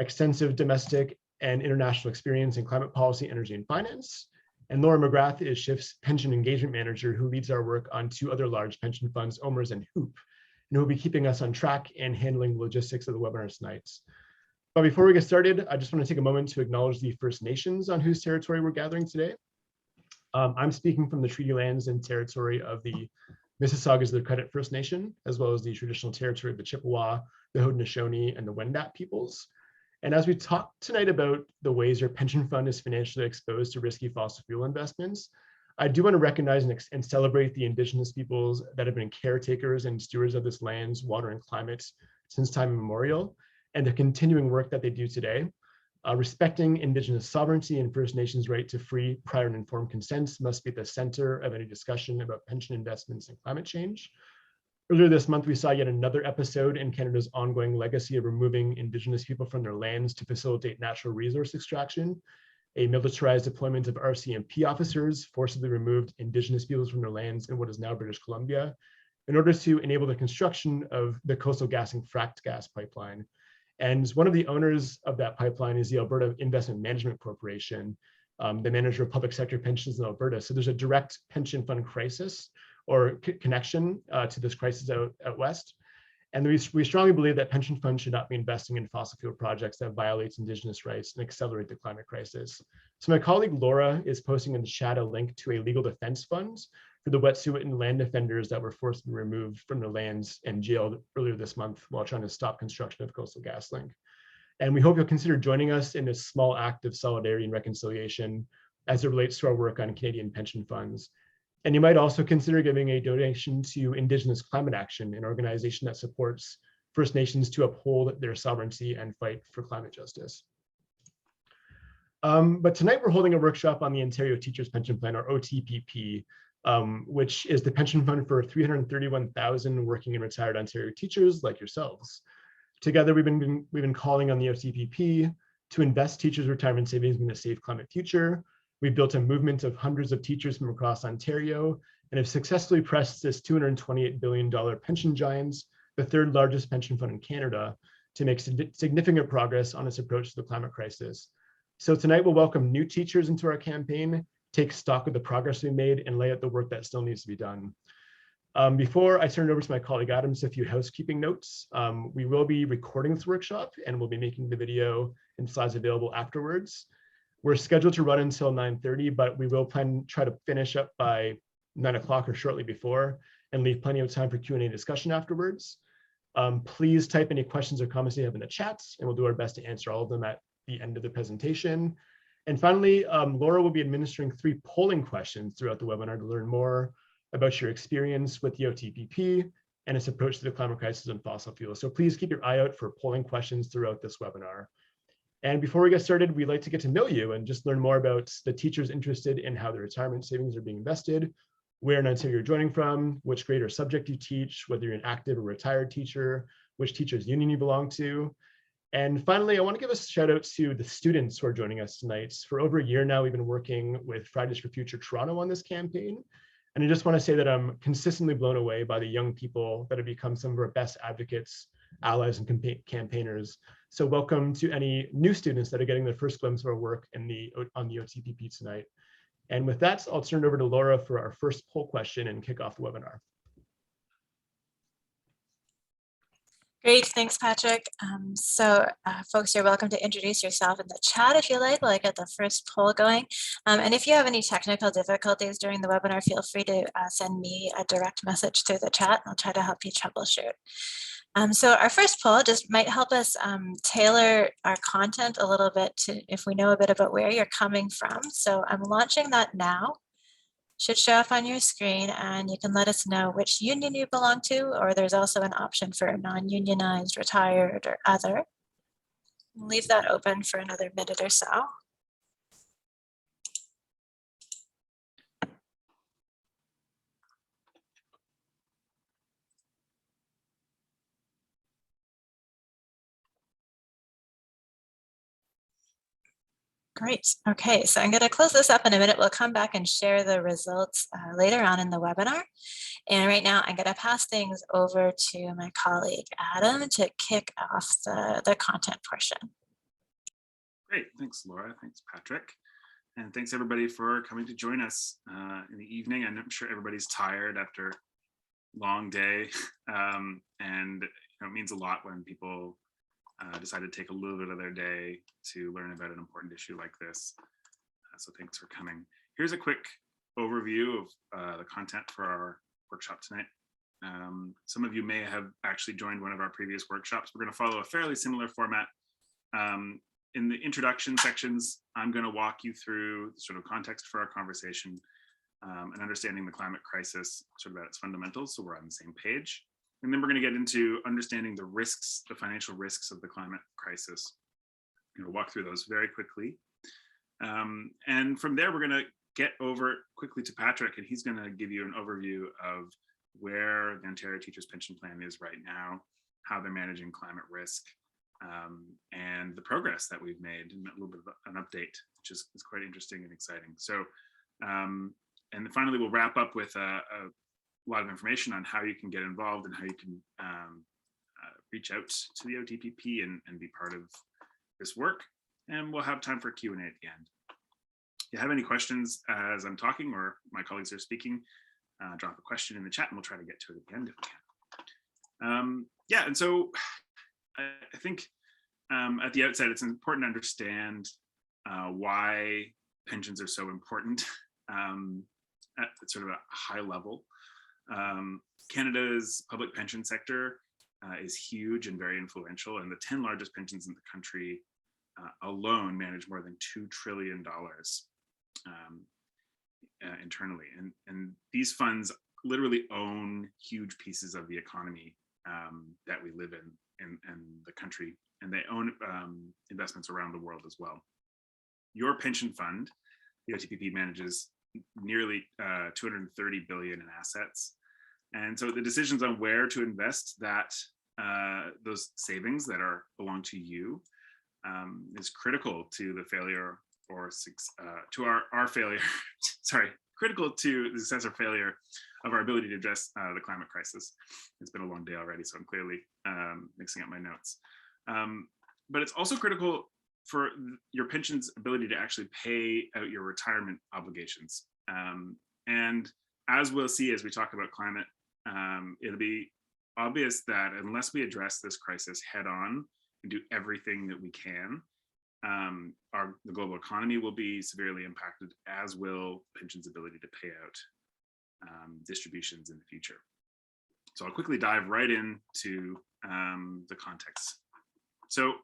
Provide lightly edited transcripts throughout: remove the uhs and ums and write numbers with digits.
extensive domestic and international experience in climate policy, energy, and finance. And Laura McGrath is Shift's pension engagement manager, who leads our work on two other large pension funds, OMERS and HOOP, and who will be keeping us on track and handling the logistics of the webinar tonight. But before we get started, I just want to take a moment to acknowledge the First Nations on whose territory we're gathering today. I'm speaking from the treaty lands and territory of the Mississaugas of the Credit First Nation, as well as the traditional territory of the Chippewa, the Haudenosaunee, and the Wendat peoples. And as we talk tonight about the ways your pension fund is financially exposed to risky fossil fuel investments, I do want to recognize and celebrate the Indigenous peoples that have been caretakers and stewards of this land's water and climate since time immemorial, and the continuing work that they do today. Respecting Indigenous sovereignty and First Nations' right to free, prior, and informed consent must be at the center of any discussion about pension investments and climate change. Earlier this month, we saw yet another episode in Canada's ongoing legacy of removing Indigenous people from their lands to facilitate natural resource extraction. A militarized deployment of RCMP officers forcibly removed Indigenous peoples from their lands in what is now British Columbia in order to enable the construction of the Coastal GasLink fracked gas pipeline. And one of the owners of that pipeline is the Alberta Investment Management Corporation, the manager of public sector pensions in Alberta. So there's a direct pension fund crisis or connection to this crisis out west. And we strongly believe that pension funds should not be investing in fossil fuel projects that violates Indigenous rights and accelerate the climate crisis. So my colleague Laura is posting in the chat a link to a legal defense fund for the Wet'suwet'en land defenders that were forcibly removed from their lands and jailed earlier this month while trying to stop construction of Coastal GasLink. And we hope you'll consider joining us in this small act of solidarity and reconciliation as it relates to our work on Canadian pension funds. And you might also consider giving a donation to Indigenous Climate Action, an organization that supports First Nations to uphold their sovereignty and fight for climate justice. But tonight we're holding a workshop on the Ontario Teachers Pension Plan, or OTPP, which is the pension fund for 331,000 working and retired Ontario teachers like yourselves. Together, we've been calling on the OTPP to invest teachers' retirement savings in a safe climate future. We've built a movement of hundreds of teachers from across Ontario and have successfully pressed this $228 billion pension giants, the third largest pension fund in Canada, to make significant progress on its approach to the climate crisis. So tonight we'll welcome new teachers into our campaign, take stock of the progress we made, and lay out the work that still needs to be done. Before I turn it over to my colleague Adams, a few housekeeping notes. We will be recording this workshop and we'll be making the video and slides available afterwards. We're scheduled to run until 9:30, but we will try to finish up by 9 o'clock or shortly before and leave plenty of time for Q&A discussion afterwards. Please type any questions or comments you have in the chats and we'll do our best to answer all of them at the end of the presentation. And finally, Laura will be administering 3 polling questions throughout the webinar to learn more about your experience with the OTPP and its approach to the climate crisis and fossil fuels. So please keep your eye out for polling questions throughout this webinar. And before we get started, we'd like to get to know you and just learn more about the teachers interested in how their retirement savings are being invested, where in Ontario you're joining from, which grade or subject you teach, whether you're an active or retired teacher, which teachers union you belong to. And finally, I want to give a shout out to the students who are joining us tonight. For over a year now, we've been working with Fridays for Future Toronto on this campaign. And I just want to say that I'm consistently blown away by the young people that have become some of our best advocates, allies, and campaigners. So welcome to any new students that are getting their first glimpse of our work on the OTPP tonight. And with that, I'll turn it over to Laura for our first poll question and kick off the webinar. Great, thanks, Patrick. Folks, you're welcome to introduce yourself in the chat if you like while I get the first poll going. And if you have any technical difficulties during the webinar, feel free to send me a direct message through the chat. I'll try to help you troubleshoot. So our first poll just might help us tailor our content a little bit to if we know a bit about where you're coming from. So I'm launching that now. Should show up on your screen and you can let us know which union you belong to, or there's also an option for non-unionized, retired, or other. Leave that open for another minute or so. Great. Okay, so I'm going to close this up in a minute. We'll come back and share the results later on in the webinar. And right now I'm going to pass things over to my colleague, Adam, to kick off the content portion. Great. Thanks, Laura. Thanks, Patrick. And thanks everybody for coming to join us in the evening. I'm sure everybody's tired after a long day. And it means a lot when people decide to take a little bit of their day to learn about an important issue like this. So thanks for coming. Here's a quick overview of the content for our workshop tonight. Some of you may have actually joined one of our previous workshops. We're going to follow a fairly similar format. In the introduction sections, I'm going to walk you through the sort of context for our conversation and understanding the climate crisis, sort of at its fundamentals, so we're on the same page. And then we're going to get into understanding the risks, the financial risks of the climate crisis. I'm going to walk through those very quickly. And from there, we're going to get over quickly to Patrick, and he's going to give you an overview of where the Ontario Teachers Pension Plan is right now, how they're managing climate risk, and the progress that we've made, and a little bit of an update, which is quite interesting and exciting. So, and then finally, we'll wrap up with a lot of information on how you can get involved and how you can reach out to the OTPP and be part of this work. And we'll have time for Q&A at the end. If you have any questions as I'm talking or my colleagues are speaking, drop a question in the chat and we'll try to get to it at the end if we can. Yeah, and so I think at the outset, it's important to understand why pensions are so important at sort of a high level. Canada's public pension sector is huge and very influential, and the 10 largest pensions in the country alone manage more than $2 trillion internally. And these funds literally own huge pieces of the economy that we live in the country, and they own investments around the world as well. Your pension fund, the OTPP, manages nearly 230 billion in assets. And so the decisions on where to invest those savings that belong to you is critical to the failure or to our failure, sorry, critical to the success or failure of our ability to address the climate crisis. It's been a long day already, so I'm clearly mixing up my notes. But it's also critical for your pension's ability to actually pay out your retirement obligations. And as we'll see as we talk about climate, it'll be obvious that unless we address this crisis head on and do everything that we can, the global economy will be severely impacted, as will pensions' ability to pay out distributions in the future. So I'll quickly dive right into the context. So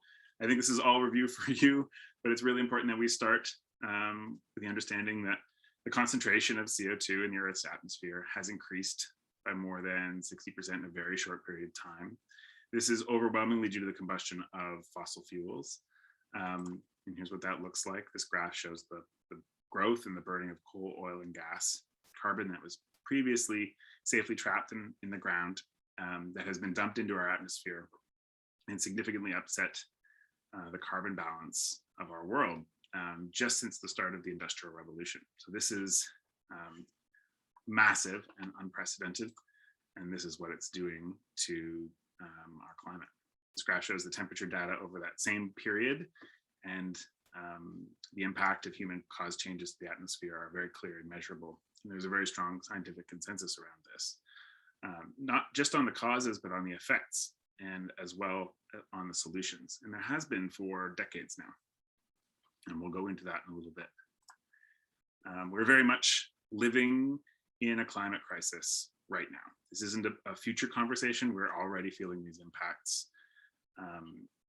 I think this is all review for you, but it's really important that we start with the understanding that the concentration of CO2 in the Earth's atmosphere has increased by more than 60% in a very short period of time. This is overwhelmingly due to the combustion of fossil fuels. And here's what that looks like. This graph shows the growth in the burning of coal, oil, and gas, carbon that was previously safely trapped in the ground, that has been dumped into our atmosphere and significantly upset the carbon balance of our world just since the start of the Industrial Revolution. So this is massive and unprecedented, and this is what it's doing to our climate. This graph shows the temperature data over that same period, and the impact of human-caused changes to the atmosphere are very clear and measurable. And there's a very strong scientific consensus around this, not just on the causes, but on the effects, and as well on the solutions. And there has been for decades now. And we'll go into that in a little bit. We're very much living in a climate crisis right now. This isn't a future conversation. We're already feeling these impacts.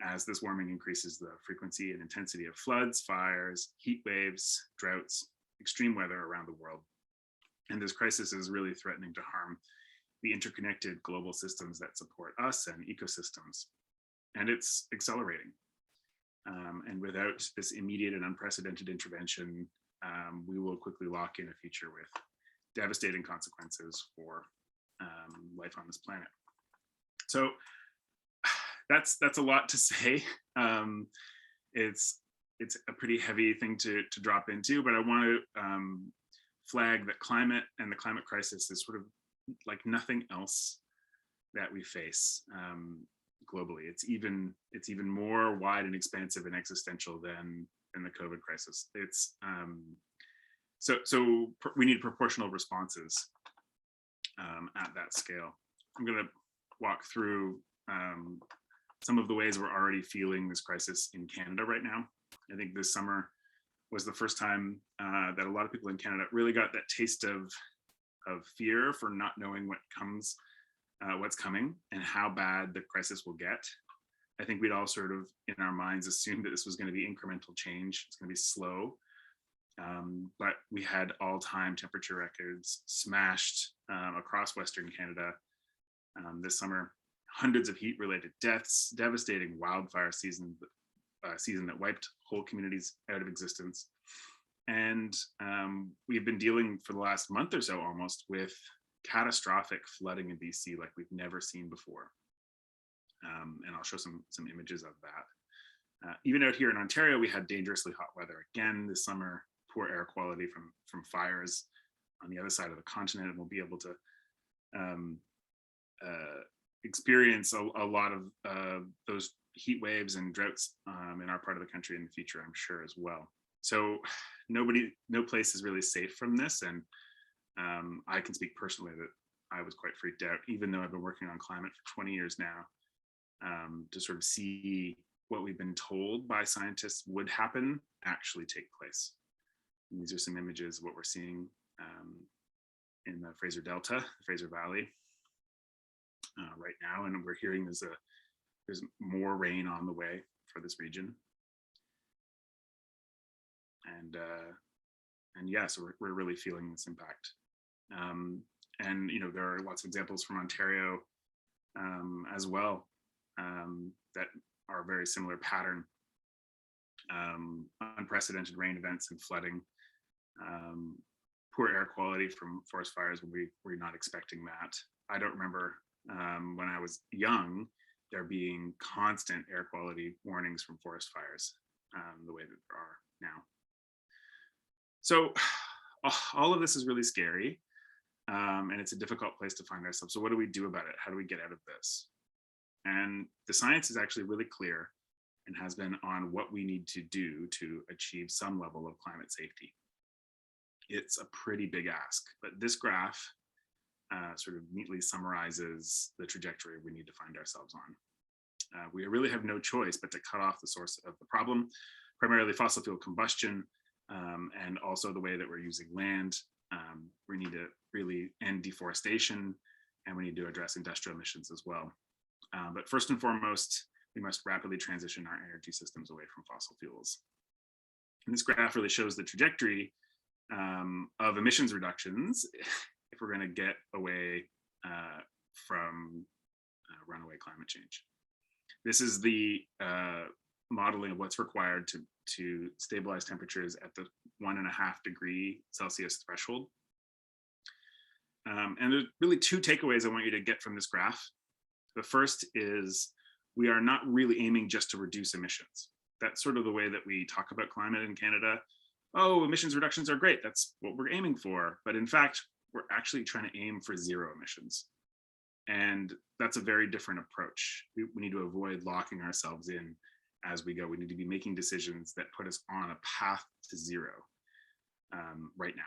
As this warming increases the frequency and intensity of floods, fires, heat waves, droughts, extreme weather around the world. And this crisis is really threatening to harm the interconnected global systems that support us and ecosystems. And it's accelerating. And without this immediate and unprecedented intervention, we will quickly lock in a future with devastating consequences for life on this planet. So that's a lot to say. It's it's a pretty heavy thing to drop into, but I want to flag that climate and the climate crisis is sort of like nothing else that we face globally. It's even more wide and expansive and existential than the COVID crisis. It's so we need proportional responses at that scale. I'm going to walk through some of the ways we're already feeling this crisis in Canada right now. I think this summer was the first time that a lot of people in Canada really got that taste of fear for not knowing what's coming and how bad the crisis will get. I think we'd all sort of in our minds assumed that this was going to be incremental change. It's going to be slow. But we had all-time temperature records smashed across Western Canada this summer. Hundreds of heat-related deaths, devastating wildfire season that wiped whole communities out of existence. And we've been dealing for the last month or so almost with catastrophic flooding in BC like we've never seen before. And I'll show some images of that. Even out here in Ontario, we had dangerously hot weather again this summer, poor air quality from fires on the other side of the continent, and we'll be able to experience a lot of those heat waves and droughts in our part of the country in the future, I'm sure, as well. So no place is really safe from this. And I can speak personally that I was quite freaked out, even though I've been working on climate for 20 years now, to sort of see what we've been told by scientists would happen actually take place. And these are some images of what we're seeing in the Fraser Delta, the Fraser Valley right now. And we're hearing there's more rain on the way for this region. And yeah, so we're really feeling this impact. And you know, there are lots of examples from Ontario as well that are a very similar pattern. Unprecedented rain events and flooding, poor air quality from forest fires when we're not expecting that. I don't remember when I was young there being constant air quality warnings from forest fires the way that there are now. So all of this is really scary, and it's a difficult place to find ourselves. So what do we do about it? How do we get out of this? And the science is actually really clear and has been on what we need to do to achieve some level of climate safety. It's a pretty big ask, but this graph sort of neatly summarizes the trajectory we need to find ourselves on. We really have no choice but to cut off the source of the problem, primarily fossil fuel combustion, and also the way that we're using land. We need to really end deforestation, and we need to address industrial emissions as well. But first and foremost, we must rapidly transition our energy systems away from fossil fuels. And this graph really shows the trajectory of emissions reductions if we're going to get away from runaway climate change. This is the modeling of what's required to stabilize temperatures at the 1.5 degree Celsius threshold. And there's really two takeaways I want you to get from this graph. The first is we are not really aiming just to reduce emissions. That's sort of the way that we talk about climate in Canada. Oh, emissions reductions are great. That's what we're aiming for. But in fact, we're actually trying to aim for zero emissions. And that's a very different approach. We need to avoid locking ourselves in as we go. We need to be making decisions that put us on a path to zero right now.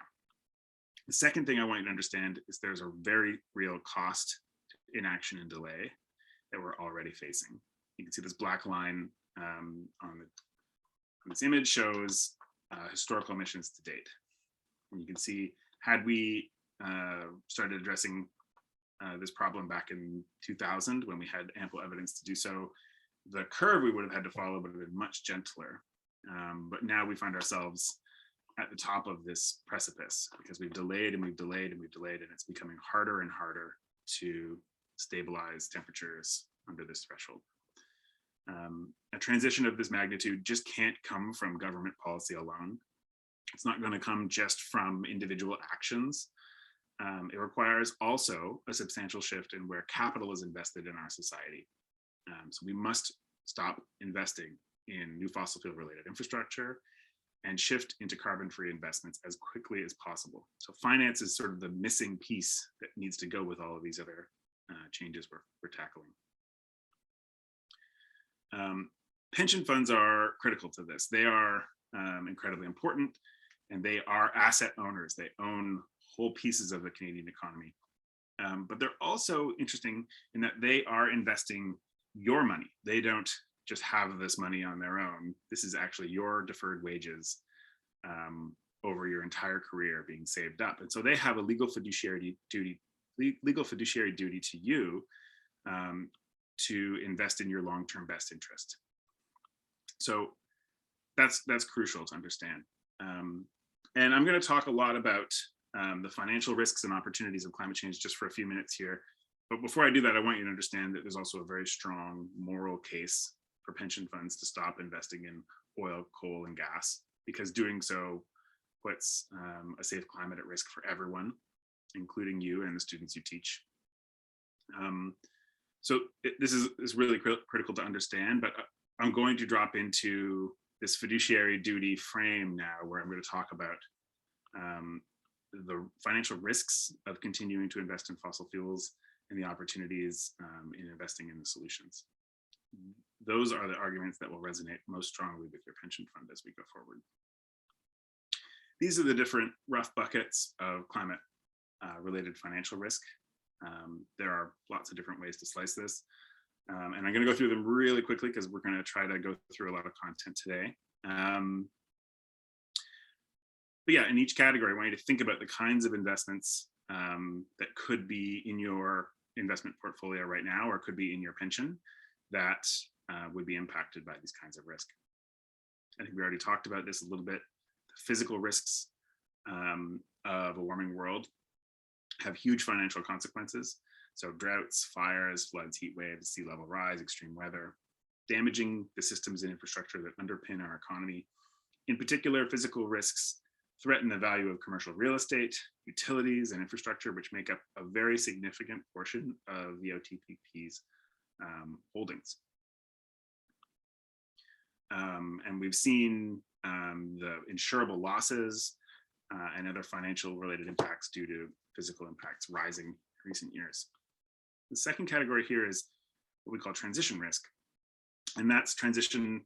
The second thing I want you to understand is there's a very real cost to inaction and delay that we're already facing. You can see this black line on this image shows historical emissions to date. And you can see, had we started addressing this problem back in 2000, when we had ample evidence to do so, the curve we would have had to follow would have been much gentler. But now we find ourselves at the top of this precipice because we've delayed and we've delayed and we've delayed, and it's becoming harder and harder to stabilize temperatures under this threshold. A transition of this magnitude just can't come from government policy alone. It's not going to come just from individual actions. It requires also a substantial shift in where capital is invested in our society. So we must stop investing in new fossil fuel related infrastructure and shift into carbon-free investments as quickly as possible. So finance is sort of the missing piece that needs to go with all of these other changes we're tackling. Pension funds are critical to this. They are incredibly important, and they are asset owners. They own whole pieces of the Canadian economy. But they're also interesting in that they are investing your money. They don't just have this money on their own. This is actually your deferred wages over your entire career being saved up. And so they have a legal fiduciary duty to you to invest in your long-term best interest. So that's crucial to understand. And I'm going to talk a lot about the financial risks and opportunities of climate change just for a few minutes here. But before I do that, I want you to understand that there's also a very strong moral case for pension funds to stop investing in oil, coal, and gas, because doing so puts a safe climate at risk for everyone, including you and the students you teach. This is really critical to understand, but I'm going to drop into this fiduciary duty frame now, where I'm going to talk about the financial risks of continuing to invest in fossil fuels and the opportunities in investing in the solutions. Those are the arguments that will resonate most strongly with your pension fund as we go forward. These are the different rough buckets of climate related financial risk. There are lots of different ways to slice this. And I'm going to go through them really quickly because we're going to try to go through a lot of content today. But yeah, in each category, I want you to think about the kinds of investments that could be in your investment portfolio right now, or could be in your pension, that would be impacted by these kinds of risk. I think we already talked about this a little bit. The physical risks of a warming world have huge financial consequences. So droughts, fires, floods, heat waves, sea level rise, extreme weather, damaging the systems and infrastructure that underpin our economy. In particular, physical risks threaten the value of commercial real estate, utilities, and infrastructure, which make up a very significant portion of the OTPP's holdings. And we've seen the insurable losses and other financial related impacts due to physical impacts rising in recent years. The second category here is what we call transition risk. And that's transition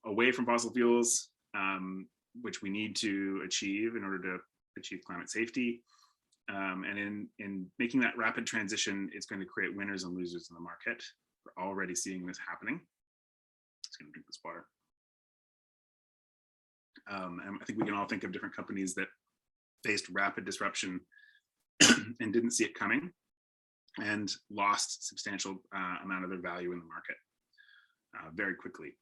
away from fossil fuels, which we need to achieve in order to achieve climate safety. And in making that rapid transition, it's going to create winners and losers in the market. We're already seeing this happening. Just going to drink this water. And I think we can all think of different companies that faced rapid disruption and didn't see it coming and lost substantial amount of their value in the market very quickly.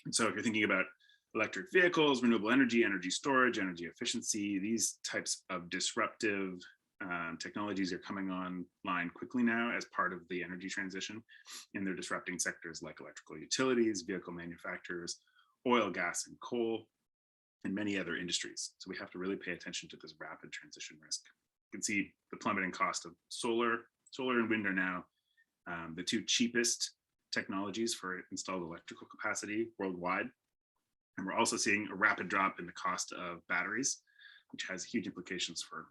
And so if you're thinking about electric vehicles, renewable energy, energy storage, energy efficiency, these types of disruptive technologies are coming online quickly now as part of the energy transition, and they're disrupting sectors like electrical utilities, vehicle manufacturers, oil, gas, and coal, and many other industries. So we have to really pay attention to this rapid transition risk. You can see the plummeting cost of solar and wind are now the two cheapest technologies for installed electrical capacity worldwide. And we're also seeing a rapid drop in the cost of batteries, which has huge implications for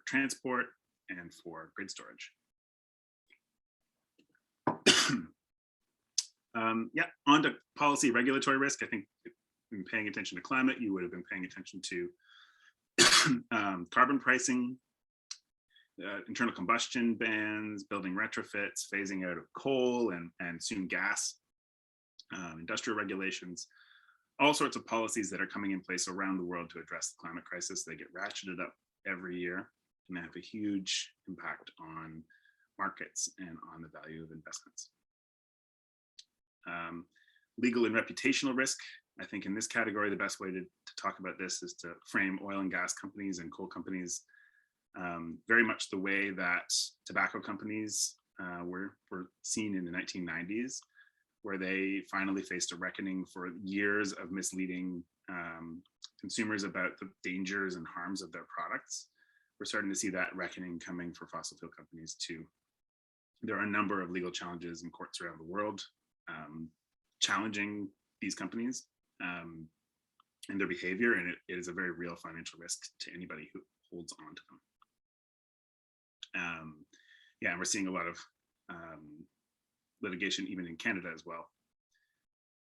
transport and for grid storage. Yeah, on to policy regulatory risk. I think if you've been paying attention to climate, you would have been paying attention to carbon pricing, internal combustion bans, building retrofits, phasing out of coal and soon gas, industrial regulations, all sorts of policies that are coming in place around the world to address the climate crisis. They get ratcheted up every year and they have a huge impact on markets and on the value of investments. Legal and reputational risk. I think in this category, the best way to talk about this is to frame oil and gas companies and coal companies very much the way that tobacco companies were seen in the 1990s, where they finally faced a reckoning for years of misleading consumers about the dangers and harms of their products. We're starting to see that reckoning coming for fossil fuel companies too. There are a number of legal challenges in courts around the world challenging these companies and their behavior, and it is a very real financial risk to anybody who holds on to them. Yeah, and we're seeing a lot of litigation even in Canada as well.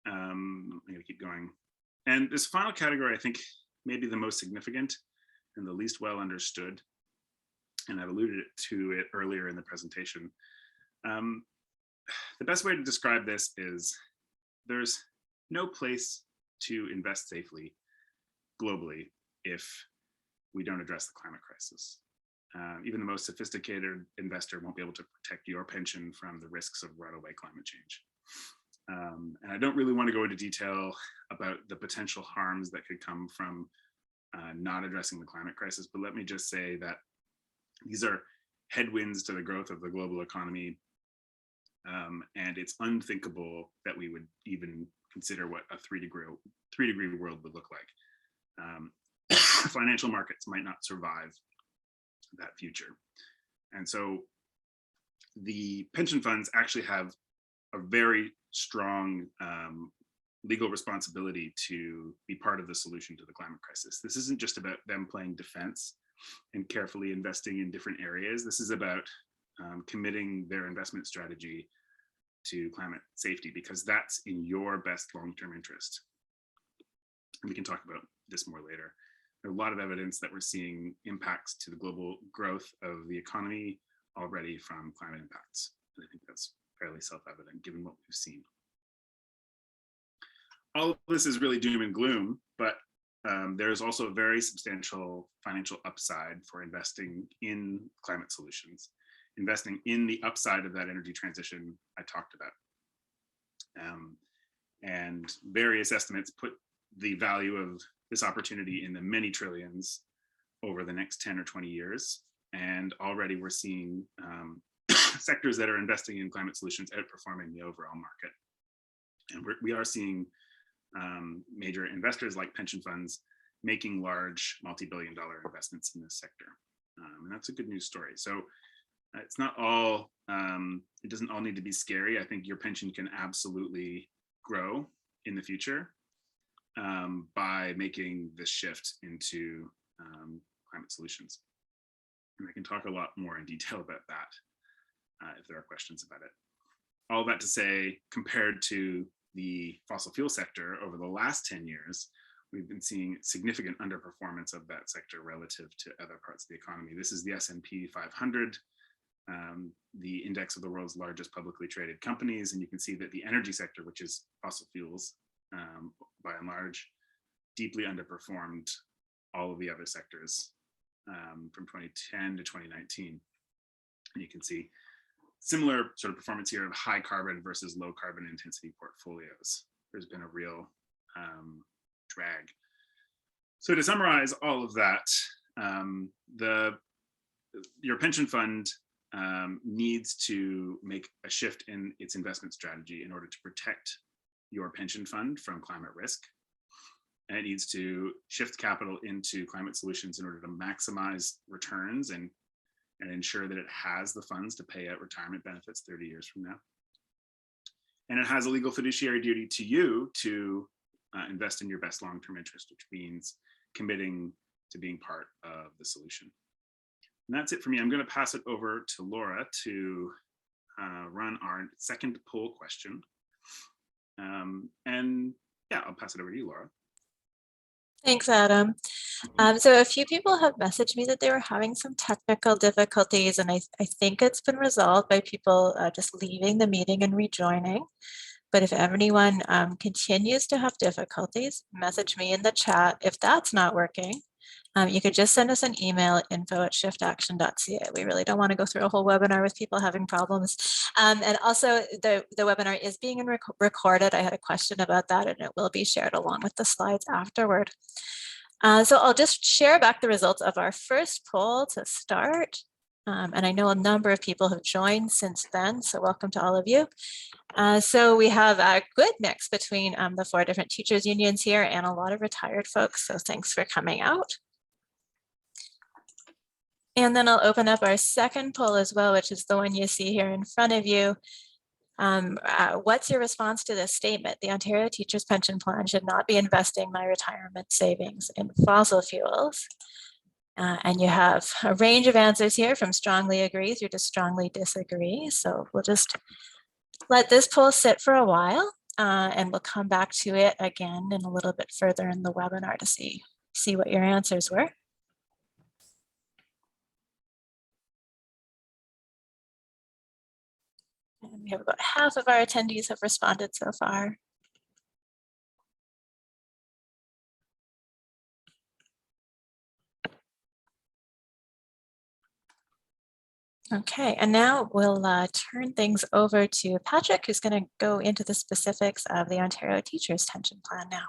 I'm going to keep going. And this final category, I think, may be the most significant and the least well understood. And I've alluded to it earlier in the presentation. The best way to describe this is there's no place to invest safely globally if we don't address the climate crisis. Even the most sophisticated investor won't be able to protect your pension from the risks of runaway climate change. And I don't really want to go into detail about the potential harms that could come from not addressing the climate crisis, but let me just say that these are headwinds to the growth of the global economy. And it's unthinkable that we would even consider what a 3-degree world would look like. Financial markets might not survive that future. And so the pension funds actually have a very strong legal responsibility to be part of the solution to the climate crisis. This isn't just about them playing defense and carefully investing in different areas. This is about committing their investment strategy to climate safety, because that's in your best long-term interest. And we can talk about this more later. There's a lot of evidence that we're seeing impacts to the global growth of the economy already from climate impacts. And I think that's fairly self-evident given what we've seen. All of this is really doom and gloom, but there's also a very substantial financial upside for investing in climate solutions, investing in the upside of that energy transition I talked about. And various estimates put the value of this opportunity in the many trillions over the next 10 or 20 years. And already we're seeing sectors that are investing in climate solutions outperforming the overall market. And we are seeing major investors like pension funds making large multi-billion-dollar investments in this sector. And that's a good news story. So it's not all, it doesn't all need to be scary. I think your pension can absolutely grow in the future by making this shift into climate solutions. And I can talk a lot more in detail about that if there are questions about it. All that to say, compared to the fossil fuel sector over the last 10 years, we've been seeing significant underperformance of that sector relative to other parts of the economy. This is the S&P 500, the index of the world's largest publicly traded companies. And you can see that the energy sector, which is fossil fuels, by and large, deeply underperformed all of the other sectors from 2010 to 2019. And you can see similar sort of performance here of high carbon versus low carbon intensity portfolios. There's been a real drag. So to summarize all of that, your pension fund needs to make a shift in its investment strategy in order to protect your pension fund from climate risk. And it needs to shift capital into climate solutions in order to maximize returns and ensure that it has the funds to pay out retirement benefits 30 years from now. And it has a legal fiduciary duty to you to invest in your best long-term interest, which means committing to being part of the solution. And that's it for me. I'm going to pass it over to Laura to run our second poll question. And yeah, I'll pass it over to you, Laura. Thanks, Adam. So a few people have messaged me that they were having some technical difficulties, and I think it's been resolved by people just leaving the meeting and rejoining. But if anyone continues to have difficulties, message me in the chat. If that's not working, you could just send us an email at info@shiftaction.ca. We really don't want to go through a whole webinar with people having problems. And also the webinar is being recorded. I had a question about that, and it will be shared along with the slides afterward. So I'll just share back the results of our first poll to start. And I know a number of people have joined since then, so welcome to all of you. So we have a good mix between the 4 different teachers unions here and a lot of retired folks, so thanks for coming out. And then I'll open up our second poll as well, which is the one you see here in front of you. What's your response to this statement? The Ontario Teachers Pension Plan should not be investing my retirement savings in fossil fuels. And you have a range of answers here from strongly agree through to strongly disagree. So we'll just let this poll sit for a while and we'll come back to it again in a little bit further in the webinar to see what your answers were. And we have about half of our attendees have responded so far. Okay, and now we'll turn things over to Patrick, who's going to go into the specifics of the Ontario Teachers Pension Plan now.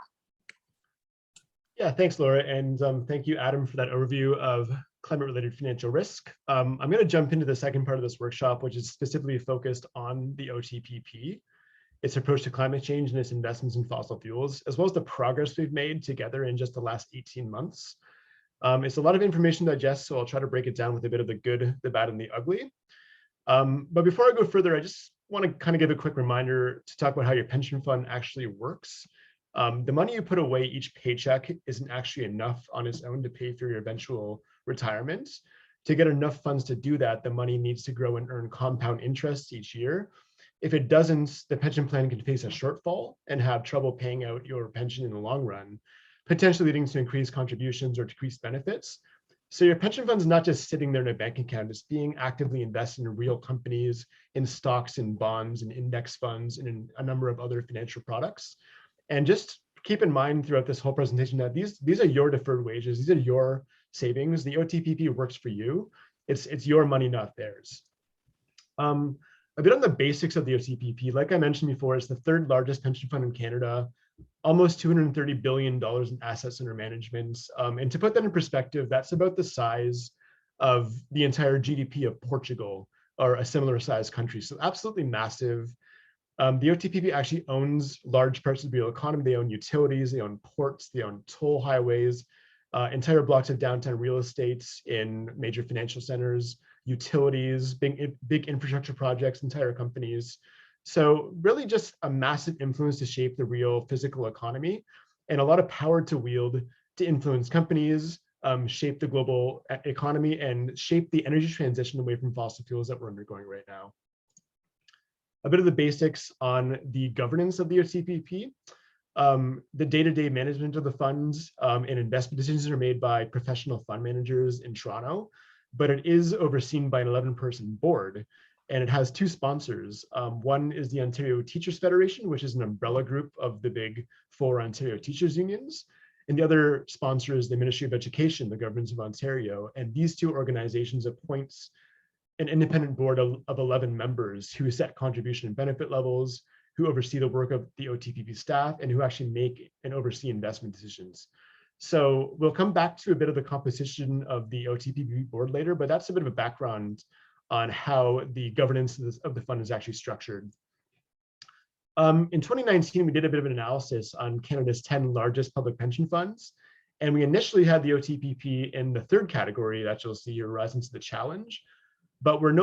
Yeah, thanks, Laura, and thank you, Adam, for that overview of climate-related financial risk. I'm going to jump into the second part of this workshop, which is specifically focused on the OTPP, its approach to climate change and its investments in fossil fuels, as well as the progress we've made together in just the last 18 months. It's a lot of information to digest, so I'll try to break it down with a bit of the good, the bad, and the ugly. But before I go further, I just want to kind of give a quick reminder to talk about how your pension fund actually works. The money you put away each paycheck isn't actually enough on its own to pay for your eventual retirement. To get enough funds to do that, the money needs to grow and earn compound interest each year. If it doesn't, the pension plan can face a shortfall and have trouble paying out your pension in the long run, potentially leading to increased contributions or decreased benefits. So your pension fund is not just sitting there in a bank account, it's being actively invested in real companies, in stocks and bonds and index funds and in a number of other financial products. And just keep in mind throughout this whole presentation that these are your deferred wages, these are your savings. The OTPP works for you. It's your money, not theirs. A bit on the basics of the OTPP. Like I mentioned before, it's the third largest pension fund in Canada, almost $230 billion in assets under management. And to put that in perspective, that's about the size of the entire GDP of Portugal or a similar sized country. So absolutely massive. The OTPP actually owns large parts of the real economy. They own utilities, they own ports, they own toll highways, entire blocks of downtown real estate in major financial centers, utilities, big infrastructure projects, entire companies. So really just a massive influence to shape the real physical economy and a lot of power to wield to influence companies, shape the global economy and shape the energy transition away from fossil fuels that we're undergoing right now. A bit of the basics on the governance of the OTPP. The day-to-day management of the funds and investment decisions are made by professional fund managers in Toronto, but it is overseen by an 11-person board, and it has two sponsors. One is the Ontario Teachers Federation, which is an umbrella group of the big 4 Ontario teachers unions, and the other sponsor is the Ministry of Education, the Government of Ontario, and these two organizations appoints an independent board of 11 members who set contribution and benefit levels, who oversee the work of the OTPP staff, and who actually make and oversee investment decisions. So we'll come back to a bit of the composition of the OTPP board later, but that's a bit of a background on how the governance of the fund is actually structured. In 2019, we did a bit of an analysis on Canada's 10 largest public pension funds, and we initially had the OTPP in the third category that you'll see here, Rising to the Challenge. But we're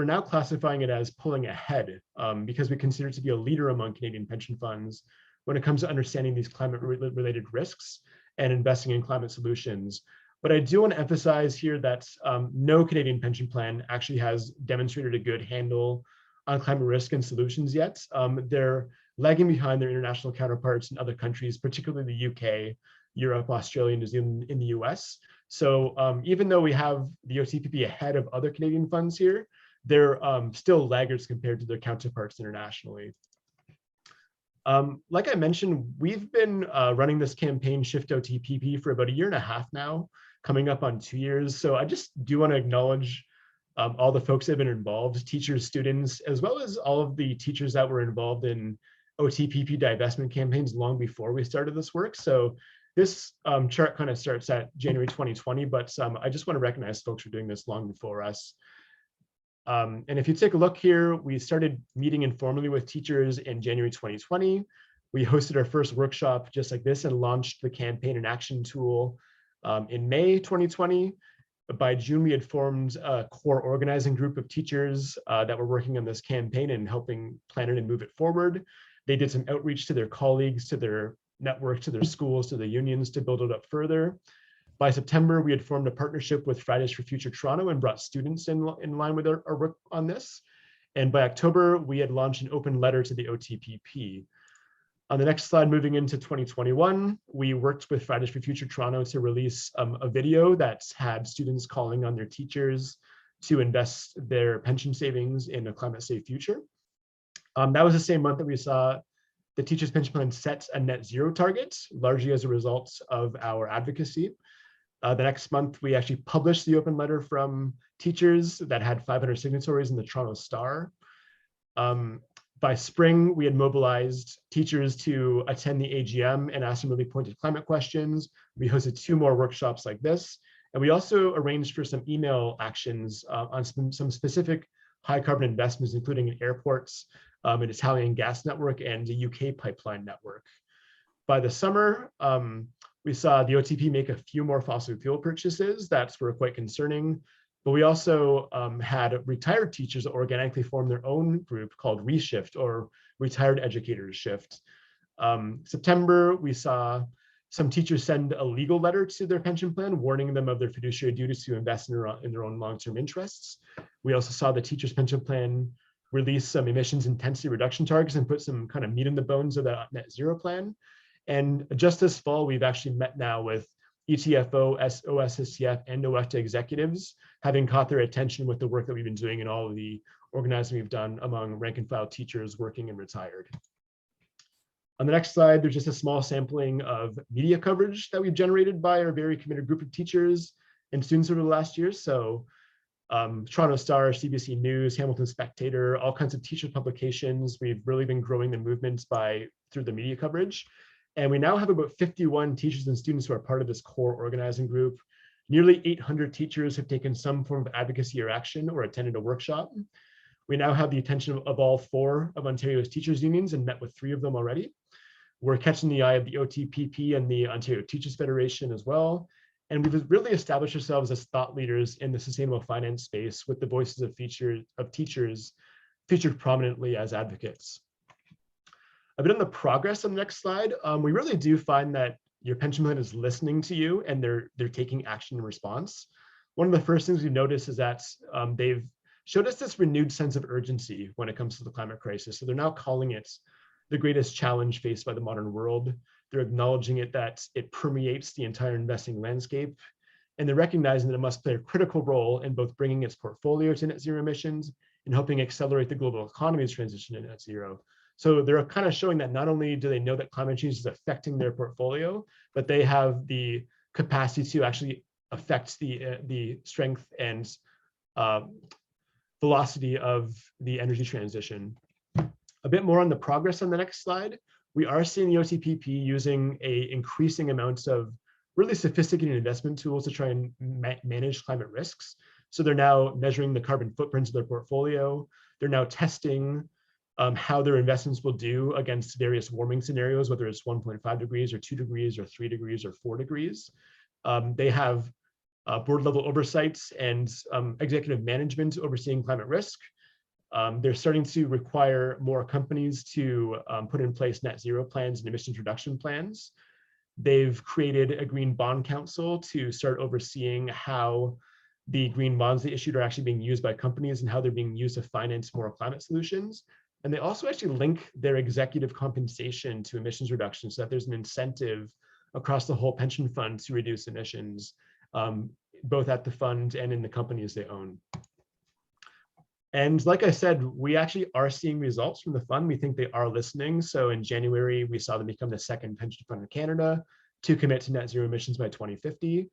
now classifying it as pulling ahead because we consider it to be a leader among Canadian pension funds when it comes to understanding these climate-related risks and investing in climate solutions. But I do want to emphasize here that no Canadian pension plan actually has demonstrated a good handle on climate risk and solutions yet. They're lagging behind their international counterparts in other countries, particularly the UK, Europe, Australia, New Zealand, in the US. So even though we have the OTPP ahead of other Canadian funds here, they're still laggards compared to their counterparts internationally. Like I mentioned, we've been running this campaign ShiftOTPP for about 1.5 years now, coming up on 2 years. So I just do want to acknowledge all the folks that have been involved, teachers, students, as well as all of the teachers that were involved in OTPP divestment campaigns long before we started this work. So this chart kind of starts at January 2020, but I just want to recognize folks who are doing this long before us. And if you take a look here, we started meeting informally with teachers in January 2020. We hosted our first workshop just like this and launched the campaign and action tool in May 2020. By June, we had formed a core organizing group of teachers that were working on this campaign and helping plan it and move it forward. They did some outreach to their colleagues, to their network, to their schools, to the unions to build it up further. By September, we had formed a partnership with Fridays for Future Toronto and brought students in line with our work on this. And by October, we had launched an open letter to the OTPP. On the next slide, moving into 2021, we worked with Fridays for Future Toronto to release a video that's had students calling on their teachers to invest their pension savings in a climate safe future. That was the same month that we saw the Teachers Pension Plan set a net zero target, largely as a result of our advocacy. The next month, we actually published the open letter from teachers that had 500 signatories in the Toronto Star. By spring, we had mobilized teachers to attend the AGM and ask them really pointed climate questions. We hosted 2 more workshops like this. And we also arranged for some email actions on some specific high carbon investments, including in airports, an Italian gas network, and a UK pipeline network. By the summer, we saw the OTP make a few more fossil fuel purchases that were quite concerning. But we also had retired teachers organically form their own group called Reshift, or Retired Educators Shift. September, we saw some teachers send a legal letter to their pension plan, warning them of their fiduciary duties to invest in their own long-term interests. We also saw the teachers' pension plan release some emissions intensity reduction targets and put some kind of meat in the bones of that net zero plan. And just this fall, we've actually met now with ETFO, OSSTF, and OFTA executives, having caught their attention with the work that we've been doing and all of the organizing we've done among rank and file teachers working and retired. On the next slide, there's just a small sampling of media coverage that we've generated by our very committed group of teachers and students over the last year. So Toronto Star, CBC News, Hamilton Spectator, all kinds of teacher publications. We've really been growing the movements through the media coverage. And we now have about 51 teachers and students who are part of this core organizing group. Nearly 800 teachers have taken some form of advocacy or action or attended a workshop. We now have the attention of all 4 of Ontario's teachers unions and met with 3 of them already. We're catching the eye of the OTPP and the Ontario Teachers Federation as well. And we've really established ourselves as thought leaders in the sustainable finance space with the voices of teachers featured prominently as advocates. A bit on the progress on the next slide. We really do find that your pension plan is listening to you and they're taking action in response. One of the first things we've noticed is that they've showed us this renewed sense of urgency when it comes to the climate crisis. So they're now calling it the greatest challenge faced by the modern world. They're acknowledging it that it permeates the entire investing landscape. And they're recognizing that it must play a critical role in both bringing its portfolio to net zero emissions and helping accelerate the global economy's transition to net zero. So they're kind of showing that not only do they know that climate change is affecting their portfolio, but they have the capacity to actually affect the strength and velocity of the energy transition. A bit more on the progress on the next slide. We are seeing the OTPP using increasing amounts of really sophisticated investment tools to try and manage climate risks. So they're now measuring the carbon footprints of their portfolio. They're now testing how their investments will do against various warming scenarios, whether it's 1.5 degrees or 2 degrees or 3 degrees or 4 degrees. They have board level oversights and executive management overseeing climate risk. They're starting to require more companies to put in place net zero plans and emissions reduction plans. They've created a green bond council to start overseeing how the green bonds they issued are actually being used by companies and how they're being used to finance more climate solutions. And they also actually link their executive compensation to emissions reduction so that there's an incentive across the whole pension fund to reduce emissions, both at the fund and in the companies they own. And like I said, we actually are seeing results from the fund. We think they are listening. So in January, we saw them become the 2nd pension fund in Canada to commit to net zero emissions by 2050.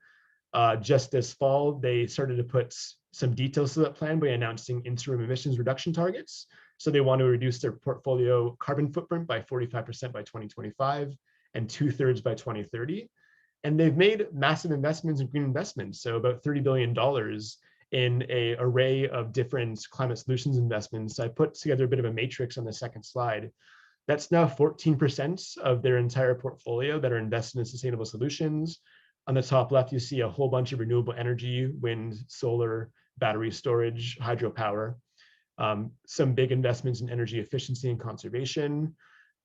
Just this fall, they started to put some details to that plan by announcing interim emissions reduction targets. So they want to reduce their portfolio carbon footprint by 45% by 2025 and 2/3 by 2030. And they've made massive investments in green investments. So about $30 billion in an array of different climate solutions investments. I put together a bit of a matrix on the second slide. That's now 14% of their entire portfolio that are invested in sustainable solutions. On the top left, you see a whole bunch of renewable energy, wind, solar, battery storage, hydropower, some big investments in energy efficiency and conservation.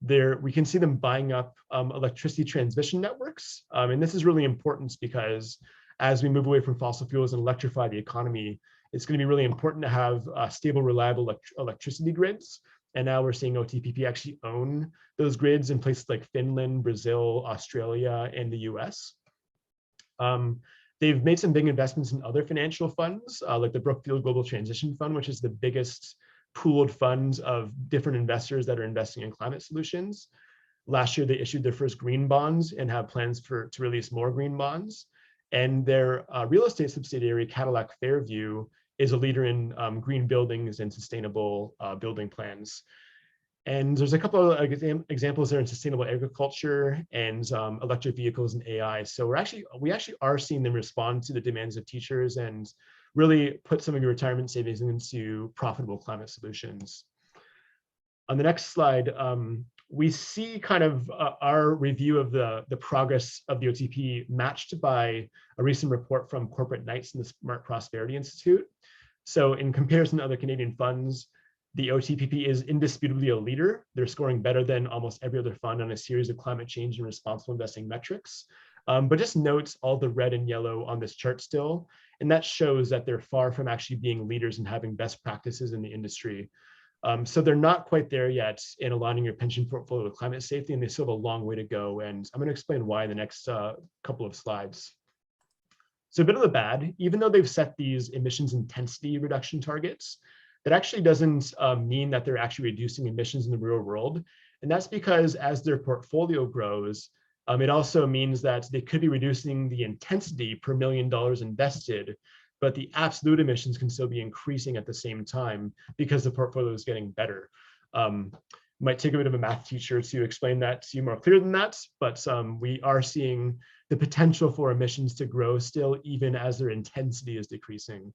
There, we can see them buying up electricity transmission networks. And this is really important because as we move away from fossil fuels and electrify the economy, it's going to be really important to have stable, reliable electricity grids. And now we're seeing OTPP actually own those grids in places like Finland, Brazil, Australia, and the US. They've made some big investments in other financial funds, like the Brookfield Global Transition Fund, which is the biggest pooled funds of different investors that are investing in climate solutions. Last year, they issued their first green bonds and have plans to release more green bonds. And their real estate subsidiary, Cadillac Fairview, is a leader in green buildings and sustainable building plans. And there's a couple of examples there in sustainable agriculture and electric vehicles and AI. So we actually are seeing them respond to the demands of teachers and really put some of your retirement savings into profitable climate solutions. On the next slide, we see kind of our review of the progress of the OTP matched by a recent report from Corporate Knights and the Smart Prosperity Institute. So in comparison to other Canadian funds, the OTPP is indisputably a leader. They're scoring better than almost every other fund on a series of climate change and responsible investing metrics. But just note all the red and yellow on this chart still, and that shows that they're far from actually being leaders and having best practices in the industry. So they're not quite there yet in aligning your pension portfolio with climate safety, and they still have a long way to go. And I'm going to explain why in the next couple of slides. So a bit of the bad, even though they've set these emissions intensity reduction targets, that actually doesn't mean that they're actually reducing emissions in the real world. And that's because as their portfolio grows, it also means that they could be reducing the intensity per $1 million invested, but the absolute emissions can still be increasing at the same time because the portfolio is getting better. Might take a bit of a math teacher to explain that to you more clear than that, but we are seeing the potential for emissions to grow still, even as their intensity is decreasing.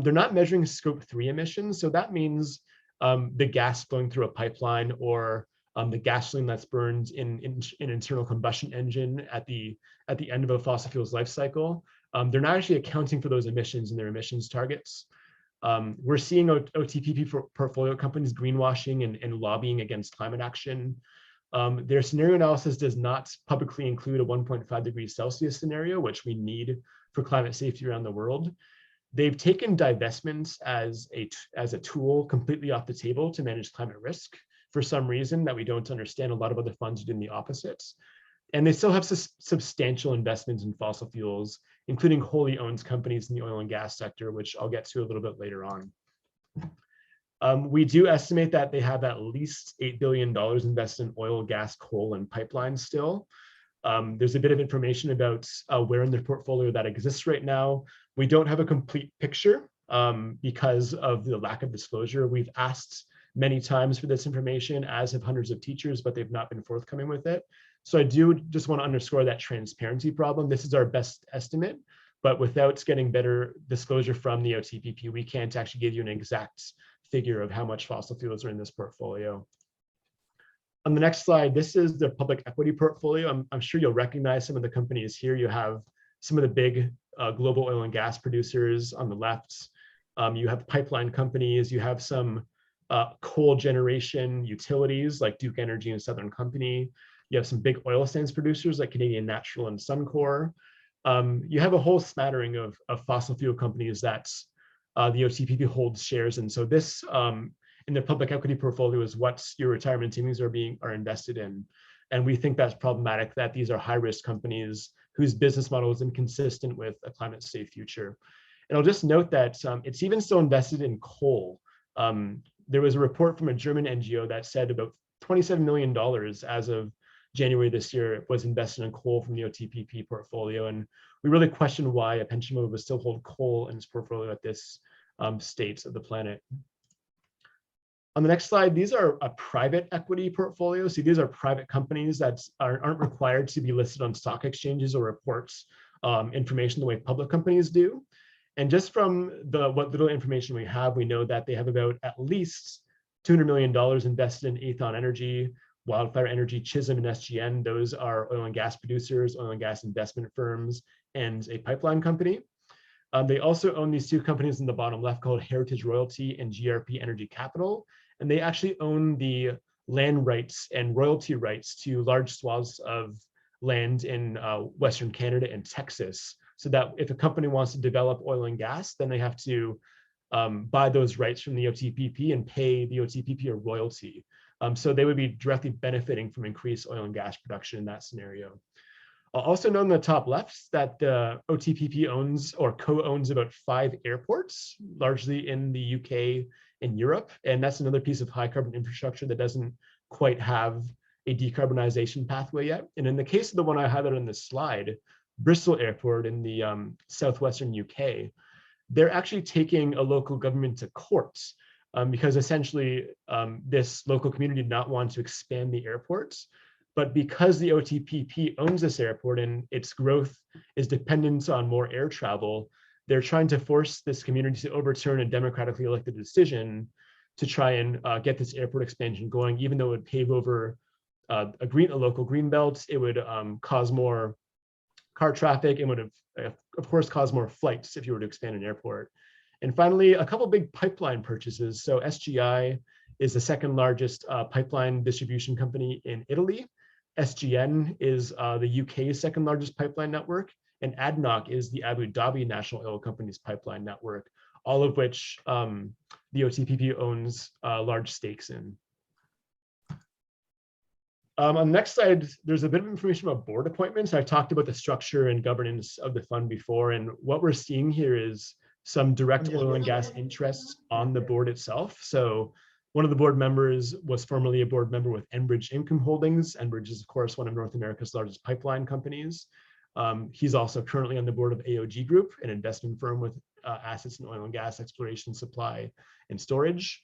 They're not measuring scope 3 emissions, so that means the gas flowing through a pipeline or the gasoline that's burned in an internal combustion engine at the end of a fossil fuels life cycle. They're not actually accounting for those emissions in their emissions targets. We're seeing OTPP portfolio companies greenwashing and lobbying against climate action. Their scenario analysis does not publicly include a 1.5 degrees Celsius scenario, which we need for climate safety around the world. They've taken divestments as a tool completely off the table to manage climate risk for some reason that we don't understand. A lot of other funds are doing the opposites. And they still have substantial investments in fossil fuels, including wholly owned companies in the oil and gas sector, which I'll get to a little bit later on. We do estimate that they have at least $8 billion invested in oil, gas, coal, and pipelines still. There's a bit of information about where in their portfolio that exists right now. We don't have a complete picture because of the lack of disclosure. We've asked many times for this information, as have hundreds of teachers, but they've not been forthcoming with it. So I do just want to underscore that transparency problem. This is our best estimate, but without getting better disclosure from the OTPP, we can't actually give you an exact figure of how much fossil fuels are in this portfolio. On the next slide, this is their public equity portfolio. I'm sure you'll recognize some of the companies here. You have some of the big global oil and gas producers on the left. You have pipeline companies. You have some coal generation utilities like Duke Energy and Southern Company. You have some big oil sands producers like Canadian Natural and Suncor. You have a whole smattering of fossil fuel companies that the OTPP holds shares in. So this in their public equity portfolio is what your retirement savings are invested in. And we think that's problematic, that these are high-risk companies whose business model is inconsistent with a climate-safe future. And I'll just note that it's even still invested in coal. There was a report from a German NGO that said about $27 million as of January this year was invested in coal from the OTPP portfolio. And we really question why a pension fund would still hold coal in its portfolio at this state of the planet. On the next slide, these are a private equity portfolio. So these are private companies that aren't required to be listed on stock exchanges or report information the way public companies do. And just from what little information we have, we know that they have about at least $200 million invested in Aethon Energy, Wildfire Energy, Chisholm, and SGN. Those are oil and gas producers, oil and gas investment firms, and a pipeline company. They also own these two companies in the bottom left called Heritage Royalty and GRP Energy Capital. And they actually own the land rights and royalty rights to large swaths of land in Western Canada and Texas. So that if a company wants to develop oil and gas, then they have to buy those rights from the OTPP and pay the OTPP a royalty. So they would be directly benefiting from increased oil and gas production in that scenario. Also note in the top left that the OTPP owns or co-owns about 5 airports, largely in the UK and Europe. And that's another piece of high carbon infrastructure that doesn't quite have a decarbonization pathway yet. And in the case of the one I highlighted on this slide, Bristol Airport in the southwestern UK, they're actually taking a local government to court because essentially this local community did not want to expand the airports. But because the OTPP owns this airport and its growth is dependent on more air travel, they're trying to force this community to overturn a democratically elected decision to try and get this airport expansion going, even though it would pave over a local green belt. It would cause more car traffic and would have, of course, cause more flights if you were to expand an airport. And finally, a couple big pipeline purchases. So SGI is the second largest pipeline distribution company in Italy. SGN is the UK's second largest pipeline network, and ADNOC is the Abu Dhabi National Oil Company's pipeline network, all of which the OTPP owns large stakes in. On the next slide, there's a bit of information about board appointments. I talked about the structure and governance of the fund before, and what we're seeing here is some direct oil and gas interests on the board itself. So one of the board members was formerly a board member with Enbridge Income Holdings. Enbridge is, of course, one of North America's largest pipeline companies. He's also currently on the board of AOG Group, an investment firm with assets in oil and gas exploration, supply, and storage.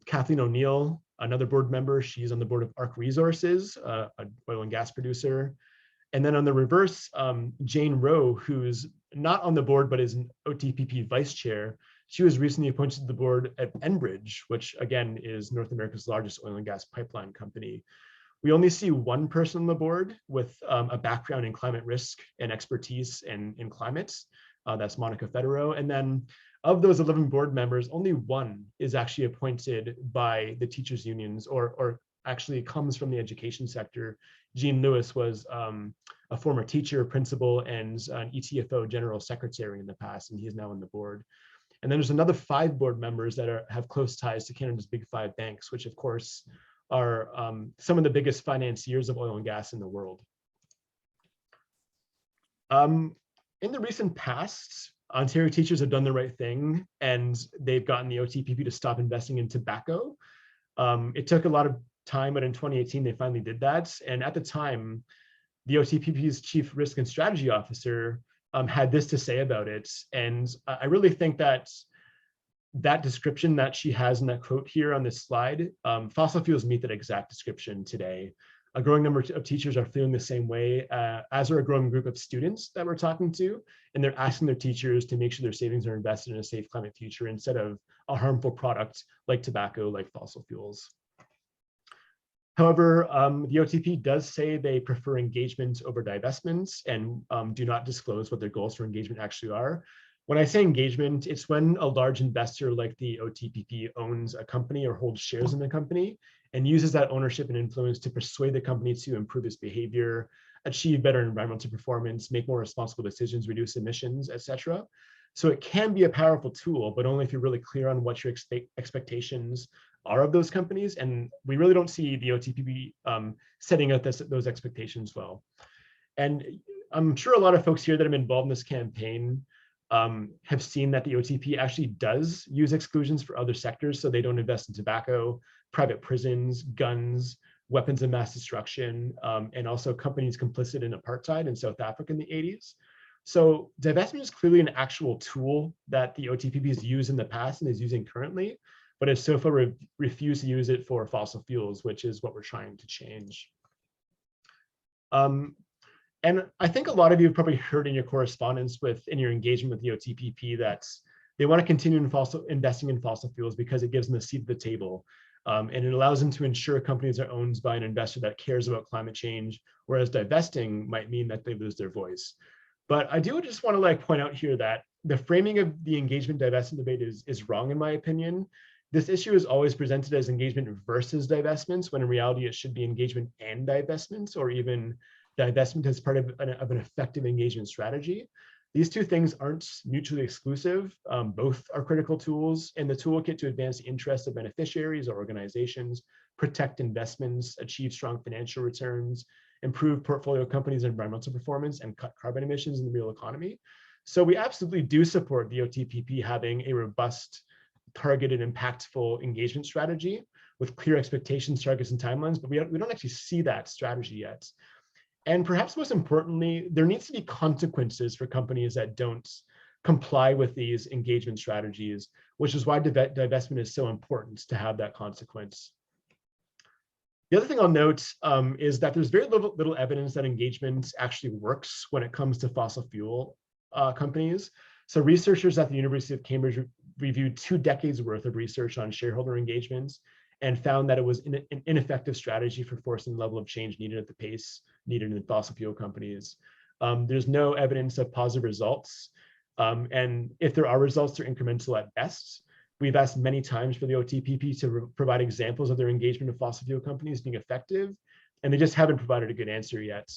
Kathleen O'Neill, another board member, she's on the board of ARC Resources, an oil and gas producer. And then on the reverse, Jane Rowe, who's not on the board, but is an OTPP vice chair. She was recently appointed to the board at Enbridge, which again is North America's largest oil and gas pipeline company. We only see one person on the board with a background in climate risk and expertise in climate. That's Monica Federow. And then of those 11 board members, only one is actually appointed by the teachers unions or actually comes from the education sector. Jean Lewis was a former teacher, principal, and an ETFO general secretary in the past, and he is now on the board. And then there's another 5 board members that have close ties to Canada's big 5 banks, which of course are some of the biggest financiers of oil and gas in the world. In the recent past, Ontario teachers have done the right thing, and they've gotten the OTPP to stop investing in tobacco. It took a lot of time, but in 2018, they finally did that. And at the time, the OTPP's chief risk and strategy officer had this to say about it. And I really think that that description that she has in that quote here on this slide, fossil fuels meet that exact description today. A growing number of teachers are feeling the same way, as are a growing group of students that we're talking to, and they're asking their teachers to make sure their savings are invested in a safe climate future instead of a harmful product like tobacco, like fossil fuels. However, the OTP does say they prefer engagement over divestments and do not disclose what their goals for engagement actually are. When I say engagement, it's when a large investor like the OTPP owns a company or holds shares in the company and uses that ownership and influence to persuade the company to improve its behavior, achieve better environmental performance, make more responsible decisions, reduce emissions, etc. So it can be a powerful tool, but only if you're really clear on what your expectations are of those companies. And we really don't see the OTPP setting out those expectations well. And I'm sure a lot of folks here that have been involved in this campaign have seen that the OTP actually does use exclusions for other sectors. So they don't invest in tobacco, private prisons, guns, weapons of mass destruction, and also companies complicit in apartheid in South Africa in the 80s. So divestment is clearly an actual tool that the OTPP has used in the past and is using currently, but has so far refused to use it for fossil fuels, which is what we're trying to change. And I think a lot of you have probably heard in your correspondence in your engagement with the OTPP that they want to continue investing in fossil fuels because it gives them a seat at the table. And it allows them to ensure companies are owned by an investor that cares about climate change, whereas divesting might mean that they lose their voice. But I do just want to point out here that the framing of the engagement divestment debate is wrong in my opinion. This issue is always presented as engagement versus divestments, when in reality it should be engagement and divestments, or even divestment as part of an effective engagement strategy. These two things aren't mutually exclusive. Both are critical tools in the toolkit to advance the interests of beneficiaries or organizations, protect investments, achieve strong financial returns, improve portfolio companies' environmental performance, and cut carbon emissions in the real economy. So we absolutely do support the OTPP having a robust, targeted, impactful engagement strategy with clear expectations, targets, and timelines, but we don't actually see that strategy yet. And perhaps most importantly, there needs to be consequences for companies that don't comply with these engagement strategies, which is why divestment is so important to have that consequence. The other thing I'll note is that there's very little evidence that engagement actually works when it comes to fossil fuel companies. So researchers at the University of Cambridge reviewed 2 decades worth of research on shareholder engagements and found that it was an ineffective strategy for forcing the level of change needed at the pace needed in fossil fuel companies. There's no evidence of positive results. And if there are results, they're incremental at best. We've asked many times for the OTPP to provide examples of their engagement of fossil fuel companies being effective, and they just haven't provided a good answer yet.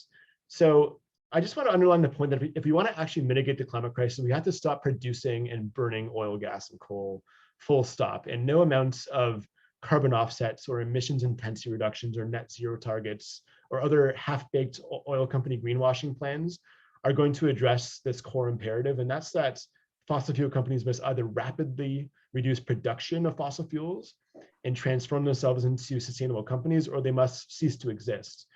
So I just want to underline the point that if we want to actually mitigate the climate crisis, we have to stop producing and burning oil, gas, and coal, full stop. And no amounts of carbon offsets or emissions intensity reductions or net zero targets or other half-baked oil company greenwashing plans are going to address this core imperative. And that's that fossil fuel companies must either rapidly reduce production of fossil fuels and transform themselves into sustainable companies, or they must cease to exist.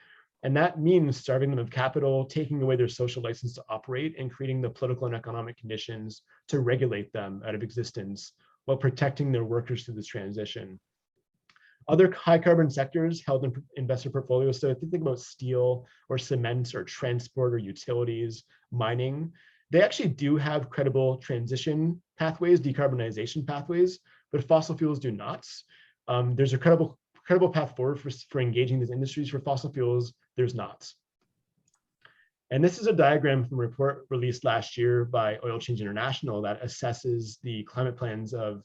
And that means starving them of capital, taking away their social license to operate, and creating the political and economic conditions to regulate them out of existence while protecting their workers through this transition. Other high carbon sectors held in investor portfolios, so if you think about steel or cement or transport or utilities, mining, they actually do have credible transition pathways, decarbonization pathways, but fossil fuels do not. There's a credible path forward for engaging these industries. For fossil fuels, there's not. And this is a diagram from a report released last year by Oil Change International that assesses the climate plans of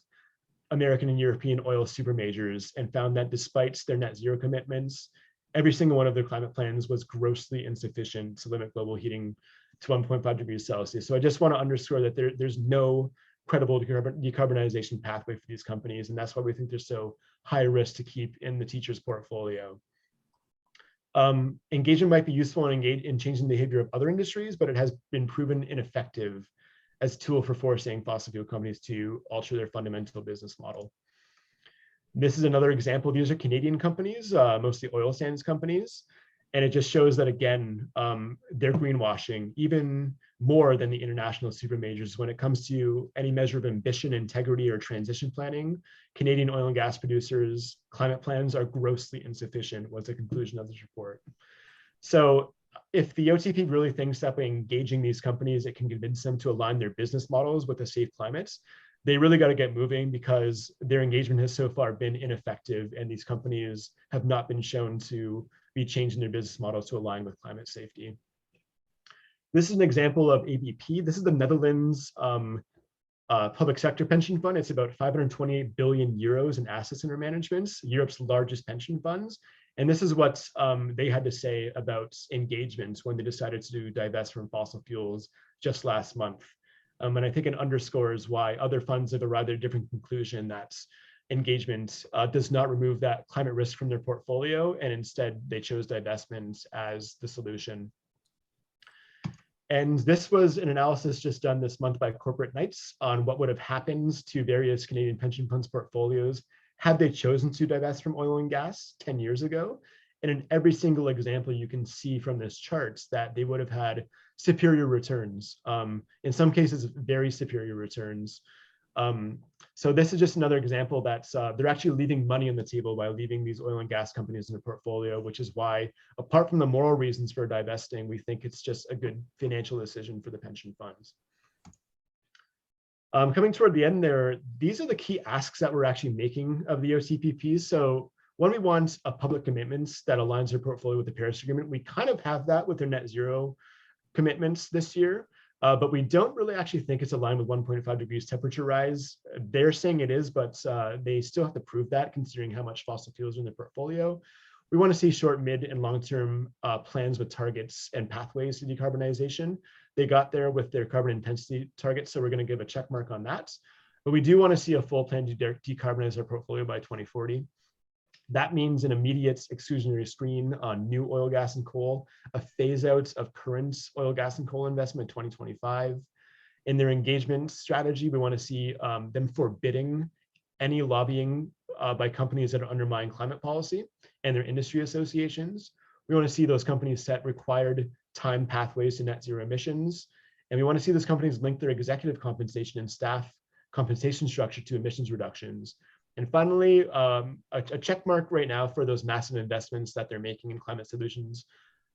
American and European oil super majors, and found that despite their net zero commitments, every single one of their climate plans was grossly insufficient to limit global heating to 1.5 degrees Celsius. So I just want to underscore that there's no credible decarbonization pathway for these companies, and that's why we think they're so high risk to keep in the teacher's portfolio. Engagement might be useful in changing the behavior of other industries, but it has been proven ineffective as a tool for forcing fossil fuel companies to alter their fundamental business model. This is another example. These are Canadian companies, mostly oil sands companies. And it just shows that, again, they're greenwashing even more than the international super majors. When it comes to any measure of ambition, integrity, or transition planning, Canadian oil and gas producers' climate plans are grossly insufficient, was the conclusion of this report. So if the OTP really thinks that by engaging these companies, it can convince them to align their business models with a safe climate, they really got to get moving, because their engagement has so far been ineffective, and these companies have not been shown to be changing their business models to align with climate safety. This is an example of ABP. This is the Netherlands public sector pension fund. It's about 528 billion euros in assets under management, Europe's largest pension funds. And this is what they had to say about engagements when they decided to divest from fossil fuels just last month. And I think it underscores why other funds have arrived at a different conclusion, that engagement does not remove that climate risk from their portfolio, and instead they chose divestment as the solution. And this was an analysis just done this month by Corporate Knights on what would have happened to various Canadian pension funds portfolios had they chosen to divest from oil and gas 10 years ago. And in every single example, you can see from this chart that they would have had superior returns, in some cases, very superior returns. So this is just another example that they're actually leaving money on the table by leaving these oil and gas companies in their portfolio, which is why, apart from the moral reasons for divesting, we think it's just a good financial decision for the pension funds. Coming toward the end there, these are the key asks that we're actually making of the OTPPs. So one, we want a public commitments that aligns their portfolio with the Paris Agreement. We kind of have that with their net zero commitments this year, but we don't really actually think it's aligned with 1.5 degrees temperature rise. They're saying it is, but they still have to prove that considering how much fossil fuels are in their portfolio. We want to see short, mid, and long-term plans with targets and pathways to decarbonization. They got there with their carbon intensity targets, so we're going to give a check mark on that. But we do want to see a full plan to decarbonize our portfolio by 2040. That means an immediate exclusionary screen on new oil, gas, and coal, a phase out of current oil, gas, and coal investment in 2025. In their engagement strategy, we want to see them forbidding any lobbying by companies that undermine climate policy and their industry associations. We want to see those companies set required time pathways to net zero emissions. And we want to see those companies link their executive compensation and staff compensation structure to emissions reductions. And finally, a check mark right now for those massive investments that they're making in climate solutions.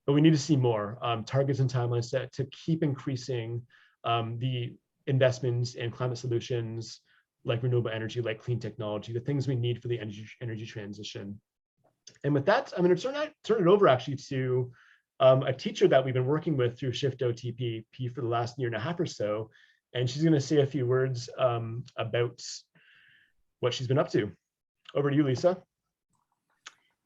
But we need to see more targets and timelines to keep increasing the investments in climate solutions like renewable energy, like clean technology, the things we need for the energy transition. And with that, I'm going to turn it over actually to a teacher that we've been working with through ShiftOTPP for the last year and a half or so. And she's going to say a few words about what she's been up to. Over to you, Lisa.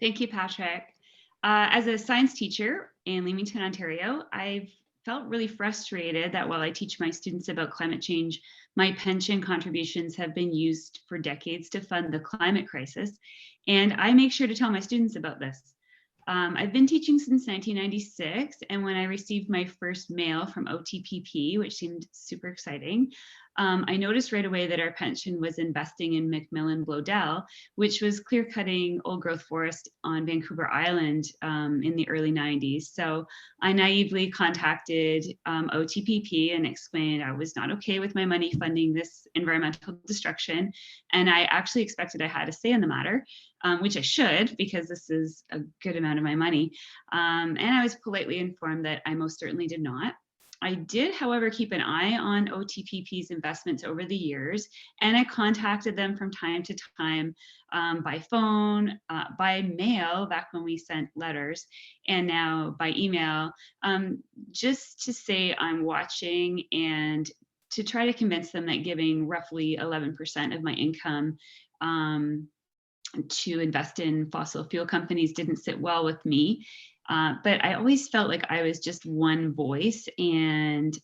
Thank you, Patrick. As a science teacher in Leamington, Ontario, I've felt really frustrated that while I teach my students about climate change, my pension contributions have been used for decades to fund the climate crisis. And I make sure to tell my students about this. I've been teaching since 1996, and when I received my first mail from OTPP, which seemed super exciting, I noticed right away that our pension was investing in Macmillan Bloedel, which was clear-cutting old-growth forest on Vancouver Island in the early 90s. So I naively contacted OTPP and explained I was not okay with my money funding this environmental destruction, and I actually expected I had a say in the matter, which I should, because this is a good amount of my money. And I was politely informed that I most certainly did not. I did, however, keep an eye on OTPP's investments over the years, and I contacted them from time to time by phone, by mail, back when we sent letters, and now by email, just to say I'm watching and to try to convince them that giving roughly 11% of my income to invest in fossil fuel companies didn't sit well with me. But I always felt like I was just one voice, and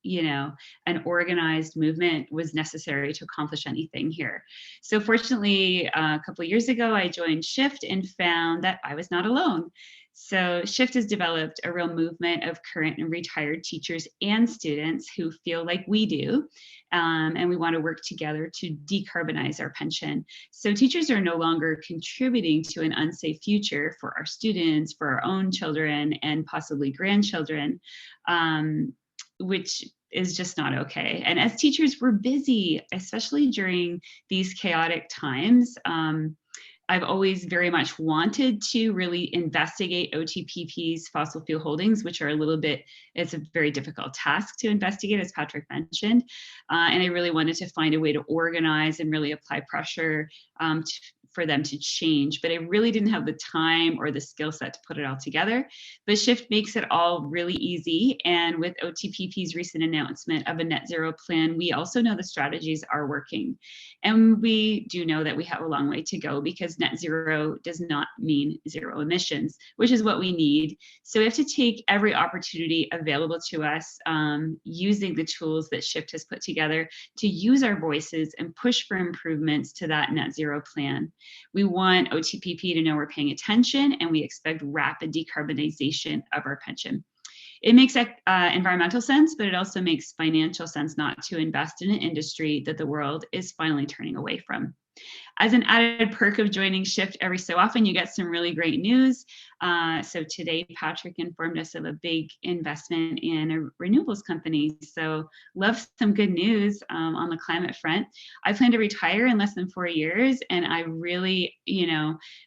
you know, an organized movement was necessary to accomplish anything here. So fortunately, a couple of years ago, I joined Shift and found that I was not alone. So Shift has developed a real movement of current and retired teachers and students who feel like we do. And we want to work together to decarbonize our pension. So teachers are no longer contributing to an unsafe future for our students, for our own children, and possibly grandchildren, which is just not okay. And as teachers, we're busy, especially during these chaotic times. I've always very much wanted to really investigate OTPP's fossil fuel holdings, which are a little bit, it's a very difficult task to investigate, as Patrick mentioned. And I really wanted to find a way to organize and really apply pressure for them to change, but I really didn't have the time or the skill set to put it all together. But Shift makes it all really easy. And with OTPP's recent announcement of a net zero plan, we also know the strategies are working. And we do know that we have a long way to go, because net zero does not mean zero emissions, which is what we need. So we have to take every opportunity available to us using the tools that Shift has put together to use our voices and push for improvements to that net zero plan. We want OTPP to know we're paying attention, and we expect rapid decarbonization of our pension. It makes environmental sense, but it also makes financial sense not to invest in an industry that the world is finally turning away from. As an added perk of joining Shift, every so often you get some really great news. So today, Patrick informed us of a big investment in a renewables company. So love some good news on the climate front. I plan to retire in less than 4 years, and I really,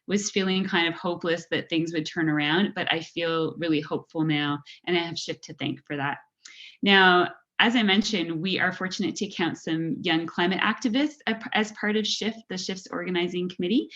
was feeling kind of hopeless that things would turn around, but I feel really hopeful now, and I have Shift to thank for that. Now, as I mentioned, we are fortunate to count some young climate activists as part of SHIFT, the SHIFT's organizing committee.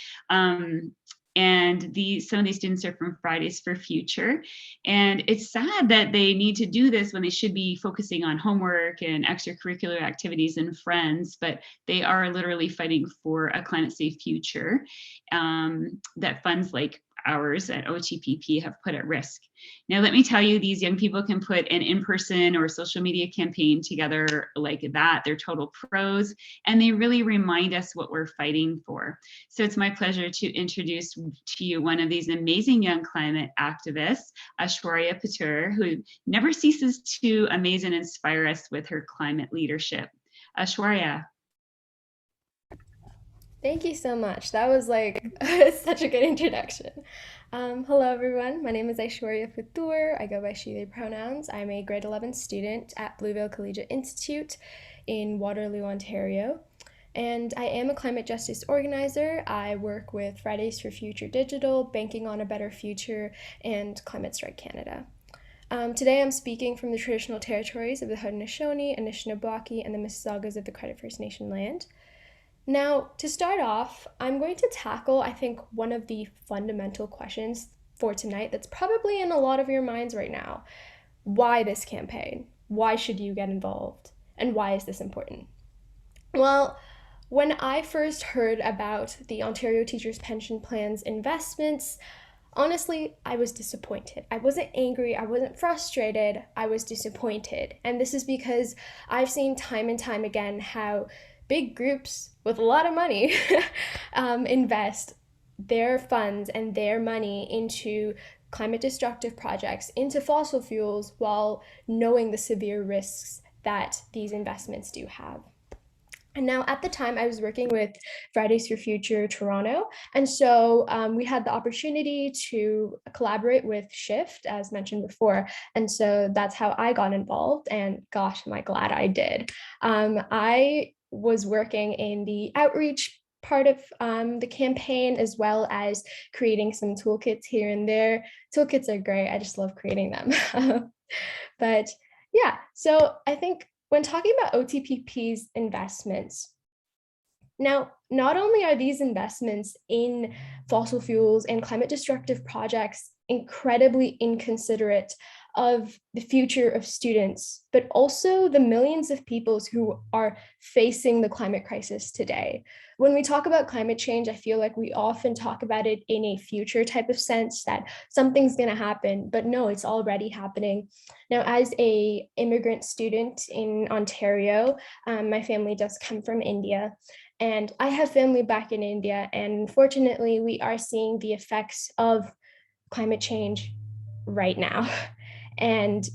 And some of these students are from Fridays for Future. And it's sad that they need to do this when they should be focusing on homework and extracurricular activities and friends, but they are literally fighting for a climate safe future that funds like ours at OTPP have put at risk. Now, let me tell you, these young people can put an in-person or social media campaign together like that. They're total pros, and they really remind us what we're fighting for. So it's my pleasure to introduce to you one of these amazing young climate activists, Aishwarya Patur, who never ceases to amaze and inspire us with her climate leadership. Aishwarya. Thank you so much. That was like such a good introduction. Hello, everyone. My name is Aishwarya Patur. I go by she, they pronouns. I'm a grade 11 student at Blueville Collegiate Institute in Waterloo, Ontario. And I am a climate justice organizer. I work with Fridays for Future Digital, Banking on a Better Future, and Climate Strike Canada. Today I'm speaking from the traditional territories of the Haudenosaunee, Anishinaabe, and the Mississaugas of the Credit First Nation land. Now, to start off, I'm going to tackle, I think, one of the fundamental questions for tonight that's probably in a lot of your minds right now. Why this campaign? Why should you get involved? And why is this important? Well, when I first heard about the Ontario Teachers' Pension Plan's investments, honestly, I was disappointed. I wasn't angry, I wasn't frustrated, I was disappointed. And this is because I've seen time and time again how big groups with a lot of money invest their funds and their money into climate destructive projects, into fossil fuels, while knowing the severe risks that these investments do have. And now at the time I was working with Fridays for Future Toronto. And so we had the opportunity to collaborate with SHIFT, as mentioned before. And so that's how I got involved. And gosh, am I glad I did. I was working in the outreach part of the campaign, as well as creating some toolkits here and there. Toolkits are great. I just love creating them. But yeah, so I think when talking about OTPP's investments, now, not only are these investments in fossil fuels and climate destructive projects incredibly inconsiderate of the future of students, but also the millions of people who are facing the climate crisis today. When we talk about climate change, I feel like we often talk about it in a future type of sense, that something's going to happen, but no, it's already happening. Now, as an immigrant student in Ontario, my family does come from India, and I have family back in India, and unfortunately, we are seeing the effects of climate change right now. And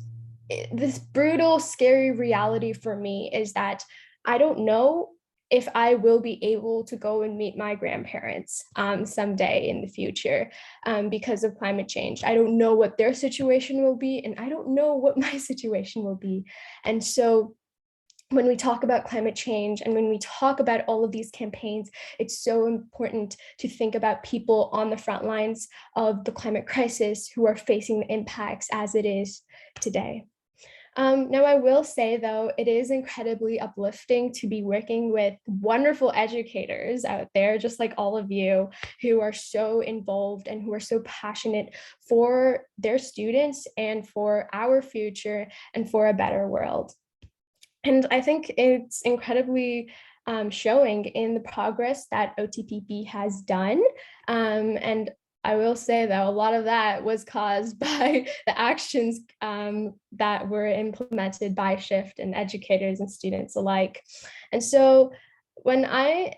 this brutal, scary reality for me is that I don't know if I will be able to go and meet my grandparents someday in the future because of climate change. I don't know what their situation will be, and I don't know what my situation will be. And so when we talk about climate change and when we talk about all of these campaigns, it's so important to think about people on the front lines of the climate crisis who are facing the impacts as it is today. Now, I will say, though, it is incredibly uplifting to be working with wonderful educators out there, just like all of you, who are so involved and who are so passionate for their students and for our future and for a better world. And I think it's incredibly showing in the progress that OTPP has done. And I will say, though, a lot of that was caused by the actions that were implemented by SHIFT and educators and students alike. And so when I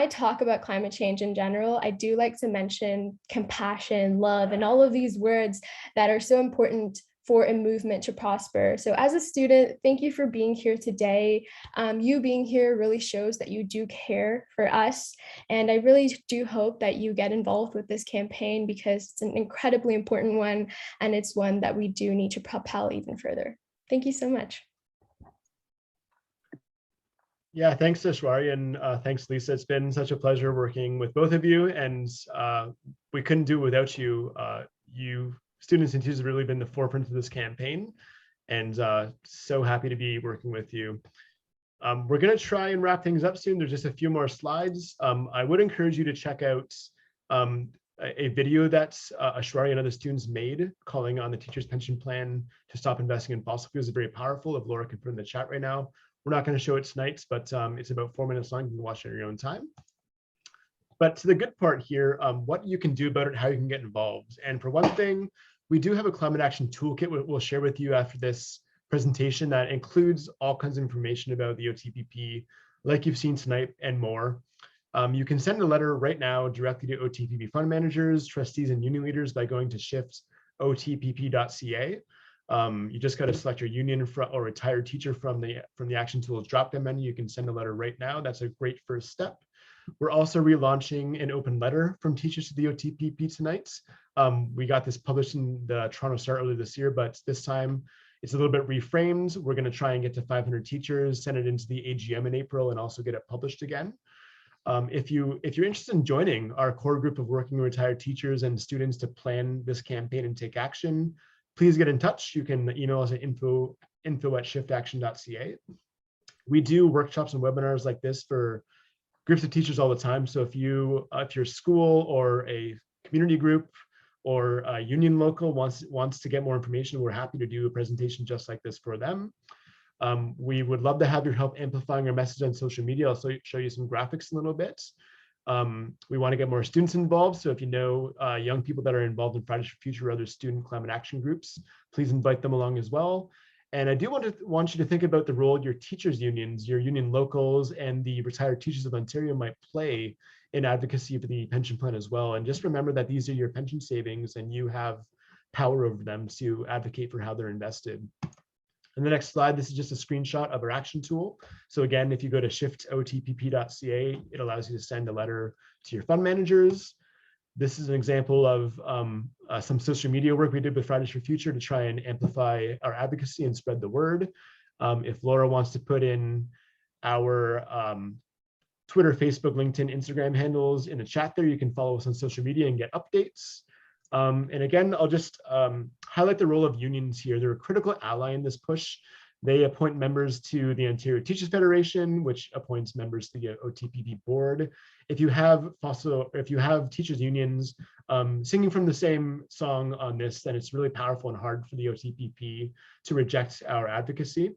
talk about climate change in general, I do like to mention compassion, love, and all of these words that are so important for a movement to prosper. So as a student, thank you for being here today. You being here really shows that you do care for us. And I really do hope that you get involved with this campaign, because it's an incredibly important one, and it's one that we do need to propel even further. Thank you so much. Yeah, thanks, Aishwarya, and thanks, Lisa. It's been such a pleasure working with both of you, and we couldn't do it without you. You students and teachers have really been the forefront of this campaign, and so happy to be working with you. We're going to try and wrap things up soon. There's just a few more slides. I would encourage you to check out a video that Ashwari and other students made calling on the teachers' pension plan to stop investing in fossil fuels. Is very powerful. If Laura can put in the chat right now. We're not going to show it tonight, but it's about 4 minutes long. You can watch it at your own time. But to the good part here, what you can do about it, how you can get involved. And for one thing, we do have a climate action toolkit we'll share with you after this presentation that includes all kinds of information about the OTPP, like you've seen tonight, and more. You can send a letter right now directly to OTPP fund managers, trustees, and union leaders by going to ShiftOTPP.ca. You just got to select your union or retired teacher from the Action Tools drop-down menu. You can send a letter right now. That's a great first step. We're also relaunching an open letter from teachers to the OTPP tonight. We got this published in the Toronto Star earlier this year, but this time it's a little bit reframed. We're going to try and get to 500 teachers, send it into the AGM in April, and also get it published again. If you're interested in joining our core group of working retired teachers and students to plan this campaign and take action, please get in touch. You can email us at info@shiftaction.ca. We do workshops and webinars like this for groups of teachers all the time. So if your school or a community group or a union local wants to get more information, we're happy to do a presentation just like this for them. We would love to have your help amplifying our message on social media. I'll show you some graphics in a little bit. We want to get more students involved. So if you know young people that are involved in Fridays for Future or other student climate action groups, please invite them along as well. And I do want you to think about the role your teachers unions, your union locals, and the Retired Teachers of Ontario might play in advocacy for the pension plan as well. And just remember that these are your pension savings and you have power over them to advocate for how they're invested. And the next slide, this is just a screenshot of our action tool. So again, if you go to ShiftOTPP.ca, it allows you to send a letter to your fund managers. This is an example of some social media work we did with Fridays for Future to try and amplify our advocacy and spread the word. If Laura wants to put in our Twitter, Facebook, LinkedIn, Instagram handles in the chat there, you can follow us on social media and get updates. And again, I'll just highlight the role of unions here. They're a critical ally in this push. They appoint members to the Ontario Teachers Federation, which appoints members to the OTPP board. If you have teachers unions singing from the same song on this, then it's really powerful and hard for the OTPP to reject our advocacy.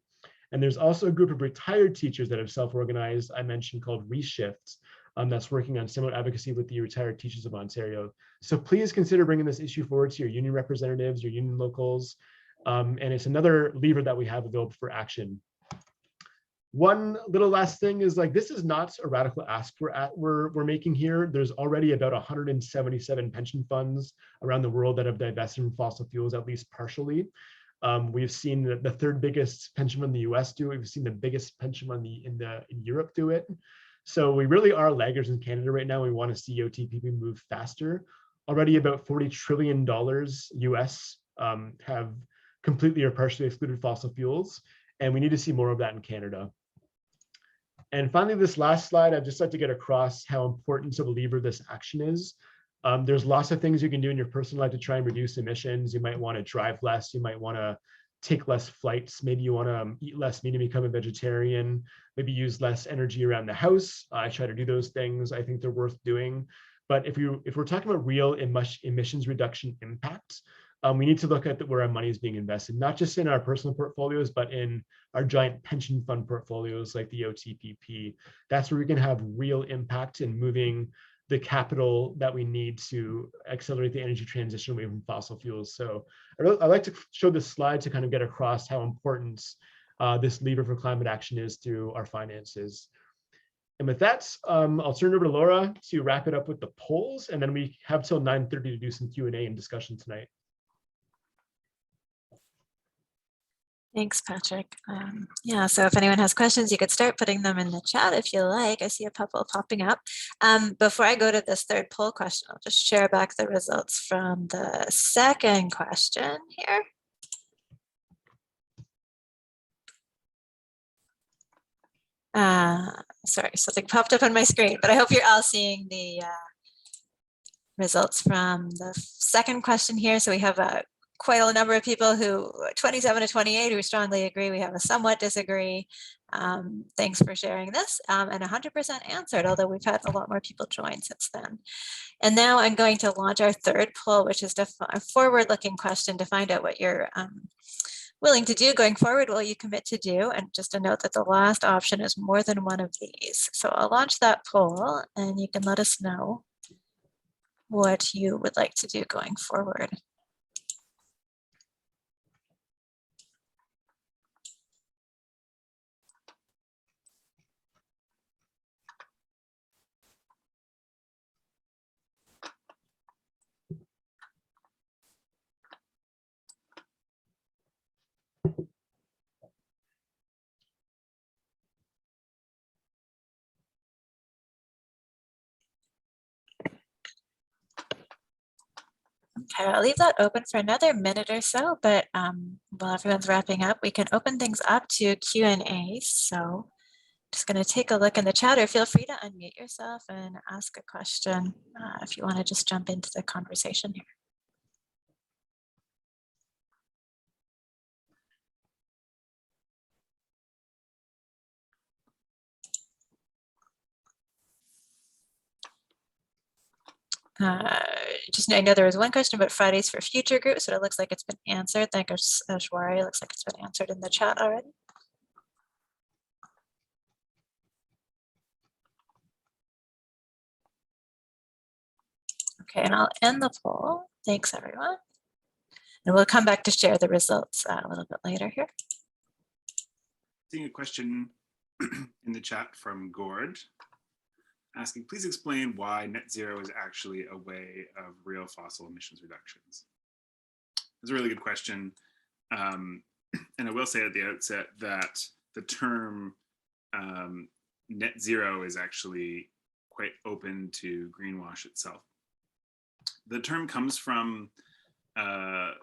And there's also a group of retired teachers that have self-organized, I mentioned, called Reshift, that's working on similar advocacy with the Retired Teachers of Ontario. So please consider bringing this issue forward to your union representatives, your union locals, and it's another lever that we have available for action. One little last thing is, like, this is not a radical ask we're making here. There's already about 177 pension funds around the world that have divested from fossil fuels, at least partially. We've seen the third biggest pension fund in the US do it. We've seen the biggest pension fund in Europe do it. So we really are laggers in Canada right now. We want to see OTPP move faster. Already about $40 trillion US have completely or partially excluded fossil fuels, and we need to see more of that in Canada. And finally, this last slide, I'd just like to get across how important of a lever this action is. There's lots of things you can do in your personal life to try and reduce emissions. You might want to drive less. You might want to take less flights. Maybe you want to eat less meat and become a vegetarian. Maybe use less energy around the house. I try to do those things. I think they're worth doing. But if we're talking about real emissions reduction impact, we need to look at where our money is being invested, not just in our personal portfolios, but in our giant pension fund portfolios like the OTPP. That's where we can have real impact in moving the capital that we need to accelerate the energy transition away from fossil fuels. So I like to show this slide to kind of get across how important this lever for climate action is through our finances. And with that, I'll turn it over to Laura to wrap it up with the polls, and then we have till 9:30 to do some Q&A and discussion tonight. Thanks, Patrick. Yeah, so if anyone has questions, you could start putting them in the chat if you like. I see a couple popping up. Before I go to this third poll question, I'll just share back the results from the second question here. Sorry, something popped up on my screen, but I hope you're all seeing the results from the second question here. So we have quite a number of people who 27 to 28 who strongly agree. We have a somewhat disagree. Thanks for sharing this. And 100% answered, although we've had a lot more people join since then. And now I'm going to launch our third poll, which is a forward-looking question to find out what you're willing to do going forward, will you commit to do? And just a note that the last option is more than one of these. So I'll launch that poll and you can let us know what you would like to do going forward. Okay, I'll leave that open for another minute or so, but while everyone's wrapping up, we can open things up to Q&A. So just going to take a look in the chat, or feel free to unmute yourself and ask a question if you want to just jump into the conversation here. Just I know there was one question about Fridays for Future groups, so it looks like it's been answered. Thank you, Ashwari. It looks like it's been answered in the chat already. Okay, and I'll end the poll. Thanks, everyone. And we'll come back to share the results a little bit later here. Seeing a question in the chat from Gord, asking, please explain why net zero is actually a way of real fossil emissions reductions. It's a really good question. And I will say at the outset that the term net zero is actually quite open to greenwash itself. The term comes from a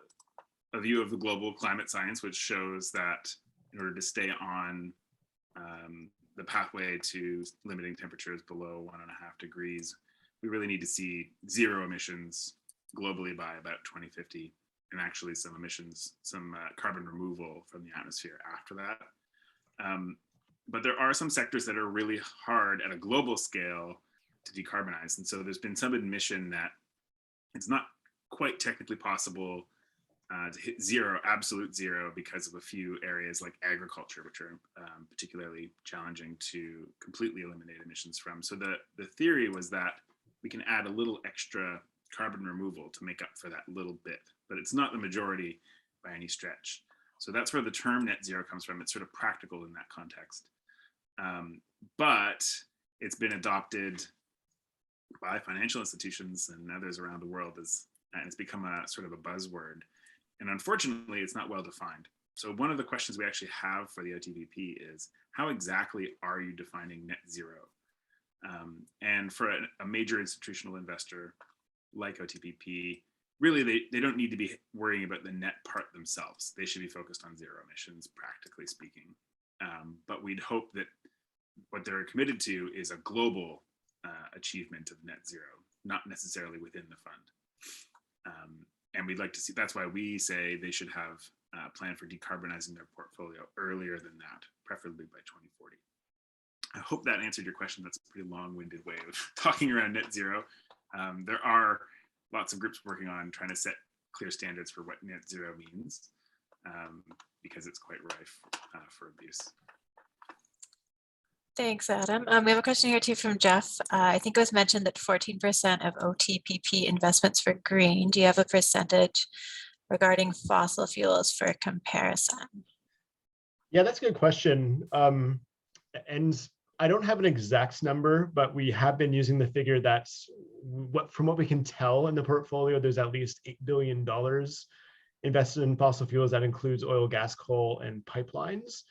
view of the global climate science, which shows that in order to stay on the pathway to limiting temperatures below 1.5 degrees, we really need to see zero emissions globally by about 2050, and actually some emissions, some carbon removal from the atmosphere after that. But there are some sectors that are really hard at a global scale to decarbonize. And so there's been some admission that it's not quite technically possible to hit zero, absolute zero, because of a few areas like agriculture, which are particularly challenging to completely eliminate emissions from. So the theory was that we can add a little extra carbon removal to make up for that little bit, but it's not the majority by any stretch. So that's where the term net zero comes from. It's sort of practical in that context. But it's been adopted by financial institutions and others around the world and it's become a sort of a buzzword. And unfortunately, it's not well defined. So one of the questions we actually have for the OTPP is, how exactly are you defining net zero? And for a major institutional investor like OTPP, really they don't need to be worrying about the net part themselves. They should be focused on zero emissions, practically speaking. But we'd hope that what they're committed to is a global achievement of net zero, not necessarily within the fund. And we'd like to see, that's why we say they should have a plan for decarbonizing their portfolio earlier than that, preferably by 2040. I hope that answered your question. That's a pretty long-winded way of talking around net zero. There are lots of groups working on trying to set clear standards for what net zero means, because it's quite rife for abuse. Thanks, Adam. We have a question here too from Jeff. I think it was mentioned that 14% of OTPP investments for green. Do you have a percentage regarding fossil fuels for comparison? Yeah, that's a good question. And I don't have an exact number, but we have been using the figure that's from what we can tell in the portfolio, there's at least $8 billion invested in fossil fuels. That includes oil, gas, coal, and pipelines.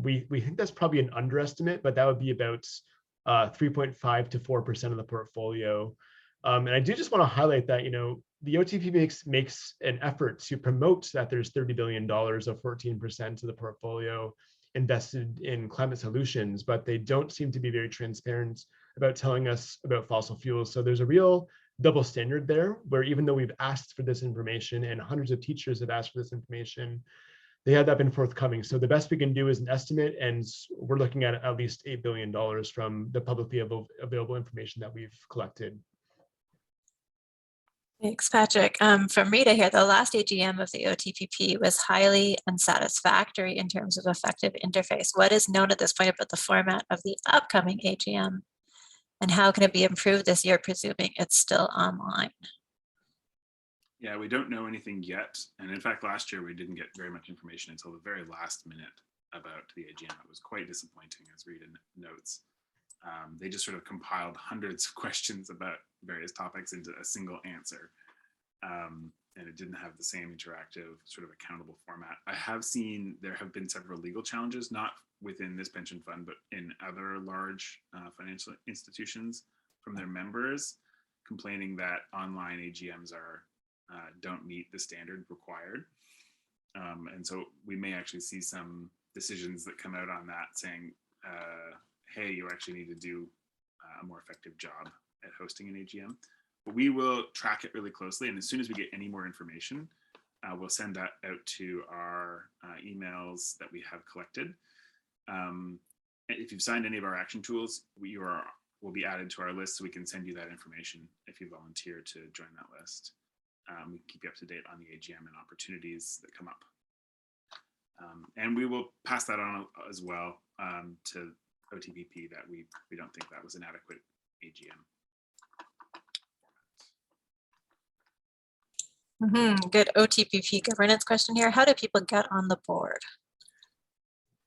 We think that's probably an underestimate, but that would be about 3.5 to 4% of the portfolio. And I do just want to highlight that, the OTP makes an effort to promote that there's $30 billion of 14% of the portfolio invested in climate solutions, but they don't seem to be very transparent about telling us about fossil fuels. So there's a real double standard there, where even though we've asked for this information and hundreds of teachers have asked for this information, they have not been forthcoming. So the best we can do is an estimate, and we're looking at least $8 billion from the publicly available information that we've collected. Thanks, Patrick. From Rita here, the last AGM of the OTPP was highly unsatisfactory in terms of effective interface. What is known at this point about the format of the upcoming AGM? And how can it be improved this year, presuming it's still online? Yeah, we don't know anything yet. And in fact, last year we didn't get very much information until the very last minute about the AGM. It was quite disappointing, as Rita notes. They just sort of compiled hundreds of questions about various topics into a single answer. And it didn't have the same interactive sort of accountable format. I have seen there have been several legal challenges, not within this pension fund, but in other large financial institutions from their members, complaining that online AGMs don't meet the standard required. And so we may actually see some decisions that come out on that saying, hey, you actually need to do a more effective job at hosting an AGM. But we will track it really closely. And as soon as we get any more information, we'll send that out to our emails that we have collected. If you've signed any of our action tools, will be added to our list, so we can send you that information if you volunteer to join that list. We can keep you up to date on the AGM and opportunities that come up. And we will pass that on as well to OTPP, that we don't think that was an adequate AGM. Good OTPP governance question here. How do people get on the board?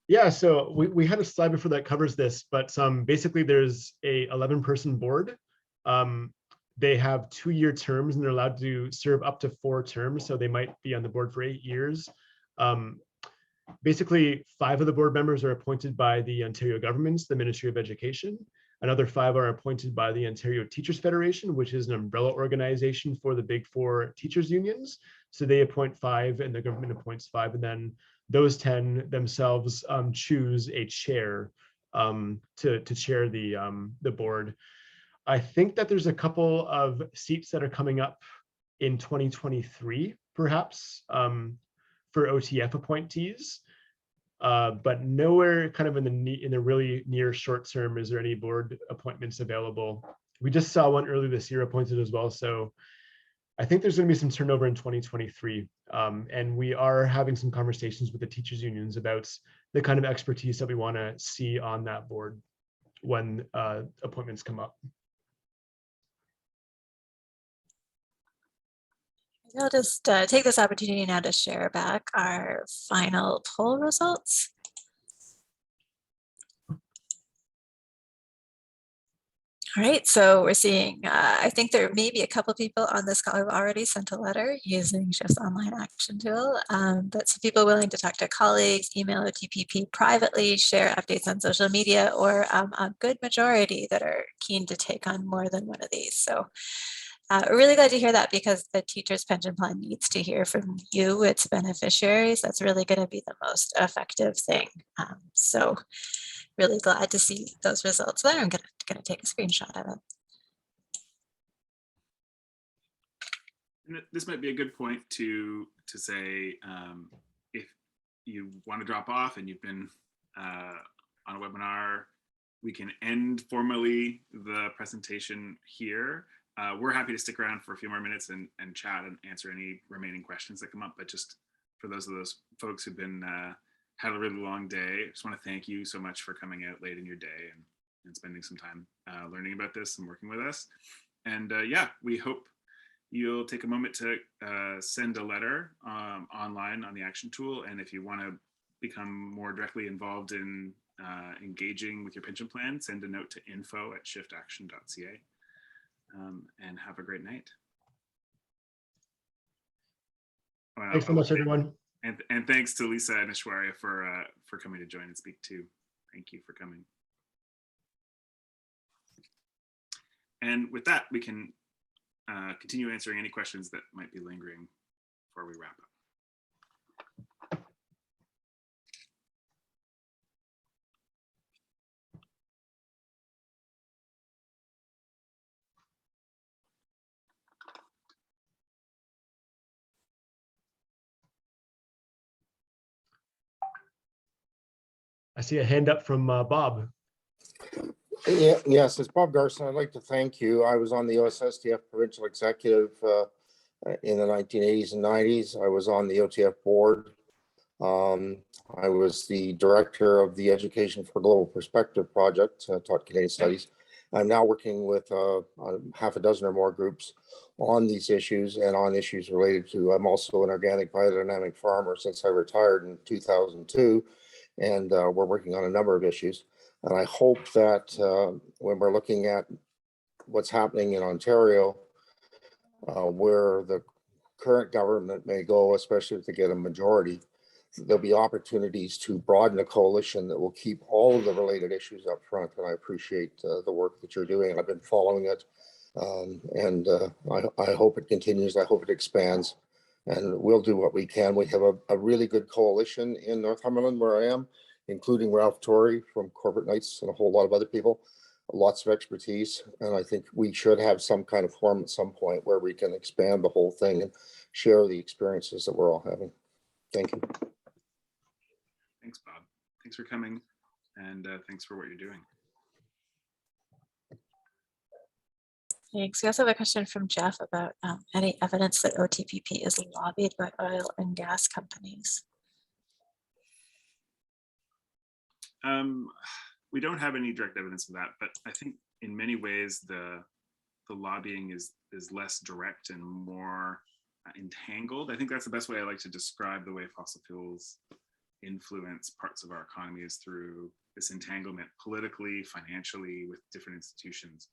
Yeah, so we had a slide before that covers this, but basically there's a 11-person board. They have 2-year terms and they're allowed to serve up to 4 terms. So they might be on the board for 8 years. Basically, 5 of the board members are appointed by the Ontario government, the Ministry of Education. Another 5 are appointed by the Ontario Teachers Federation, which is an umbrella organization for the big 4 teachers unions. So they appoint 5 and the government appoints 5. And then those 10 themselves choose a chair to chair the board. I think that there's a couple of seats that are coming up in 2023, perhaps, for OTF appointees, but nowhere kind of in the really near short term is there any board appointments available. We just saw one earlier this year appointed as well, so I think there's going to be some turnover in 2023, and we are having some conversations with the teachers unions about the kind of expertise that we want to see on that board when appointments come up. I'll just take this opportunity now to share back our final poll results. All right, so we're seeing, I think there may be a couple people on this call who've already sent a letter using Shift's online action tool, but some people willing to talk to colleagues, email OTPP privately, share updates on social media, or a good majority that are keen to take on more than one of these. So we're really glad to hear that, because the teacher's pension plan needs to hear from you, its beneficiaries. That's really going to be the most effective thing. So really glad to see those results there. I'm gonna take a screenshot of it. And this might be a good point to say, if you want to drop off and you've been on a webinar, we can end formally the presentation here. We're happy to stick around for a few more minutes and chat and answer any remaining questions that come up. But just for those folks who've been had a really long day, I just want to thank you so much for coming out late in your day and spending some time learning about this and working with us. And yeah, we hope you'll take a moment to send a letter online on the action tool. And if you want to become more directly involved in engaging with your pension plan, send a note to info@shiftaction.ca. And have a great night. Thanks so much, everyone. And thanks to Lisa and Aishwarya for coming to join and speak too. Thank you for coming. And with that, we can continue answering any questions that might be lingering before we wrap up. I see a hand up from Bob. Yeah, yes, it's Bob Garson. I'd like to thank you. I was on the OSSTF Provincial Executive in the 1980s and 90s. I was on the OTF board. I was the director of the Education for Global Perspective project, taught Canadian Studies. I'm now working with half a dozen or more groups on these issues and on issues related to, I'm also an organic biodynamic farmer since I retired in 2002, and we're working on a number of issues. And I hope that when we're looking at what's happening in Ontario, where the current government may go, especially if they get a majority, there'll be opportunities to broaden a coalition that will keep all of the related issues up front. And I appreciate the work that you're doing. I've been following it, and I hope it continues. I hope it expands, and we'll do what we can. We have a really good coalition in Northumberland where I am, including Ralph Torrey from Corporate Knights and a whole lot of other people, lots of expertise. And I think we should have some kind of forum at some point where we can expand the whole thing and share the experiences that we're all having. Thank you. Thanks, Bob. Thanks for coming, and thanks for what you're doing. Thanks. We also have a question from Jeff about any evidence that OTPP is lobbied by oil and gas companies. We don't have any direct evidence of that, but I think in many ways the lobbying is less direct and more entangled. I think that's the best way I like to describe the way fossil fuels influence parts of our economy, is through this entanglement politically, financially, with different institutions.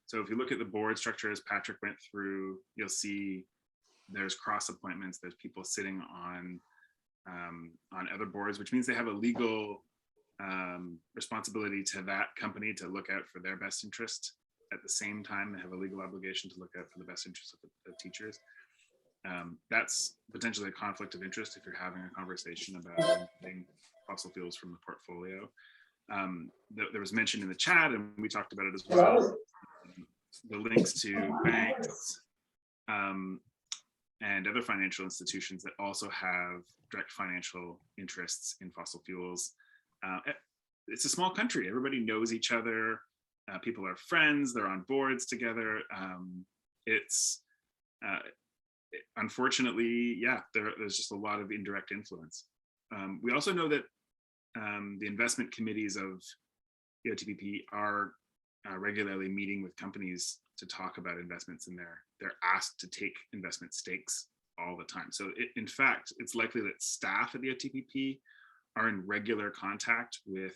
So if you look at the board structure as Patrick went through, you'll see there's cross appointments, there's people sitting on other boards, which means they have a legal responsibility to that company to look out for their best interest. At the same time, they have a legal obligation to look out for the best interest of teachers. That's potentially a conflict of interest if you're having a conversation about eliminating fossil fuels from the portfolio. There was mention in the chat, and we talked about it as well, the links to banks and other financial institutions that also have direct financial interests in fossil fuels. It's a small country. Everybody knows each other. People are friends. They're on boards together. Unfortunately, yeah, there's just a lot of indirect influence. We also know that the investment committees of the OTPP are regularly meeting with companies to talk about investments in there. They're asked to take investment stakes all the time. So in fact, it's likely that staff at the OTPP are in regular contact with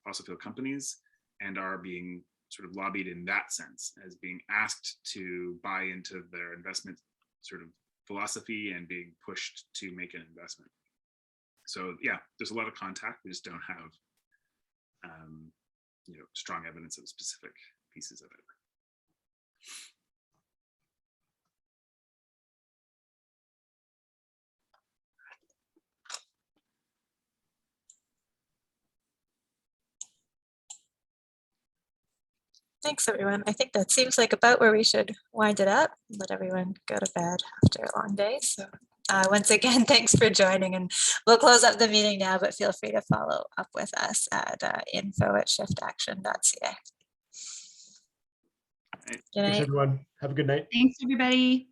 fossil fuel companies and are being sort of lobbied in that sense, as being asked to buy into their investment sort of philosophy and being pushed to make an investment. So yeah, there's a lot of contact. We just don't have strong evidence of specific pieces of it. Thanks, everyone. I think that seems like about where we should wind it up, let everyone go to bed after a long day. So once again, thanks for joining, and we'll close up the meeting now, but feel free to follow up with us at info@shiftaction.ca. Good night. Thanks, everyone. Have a good night. Thanks, everybody.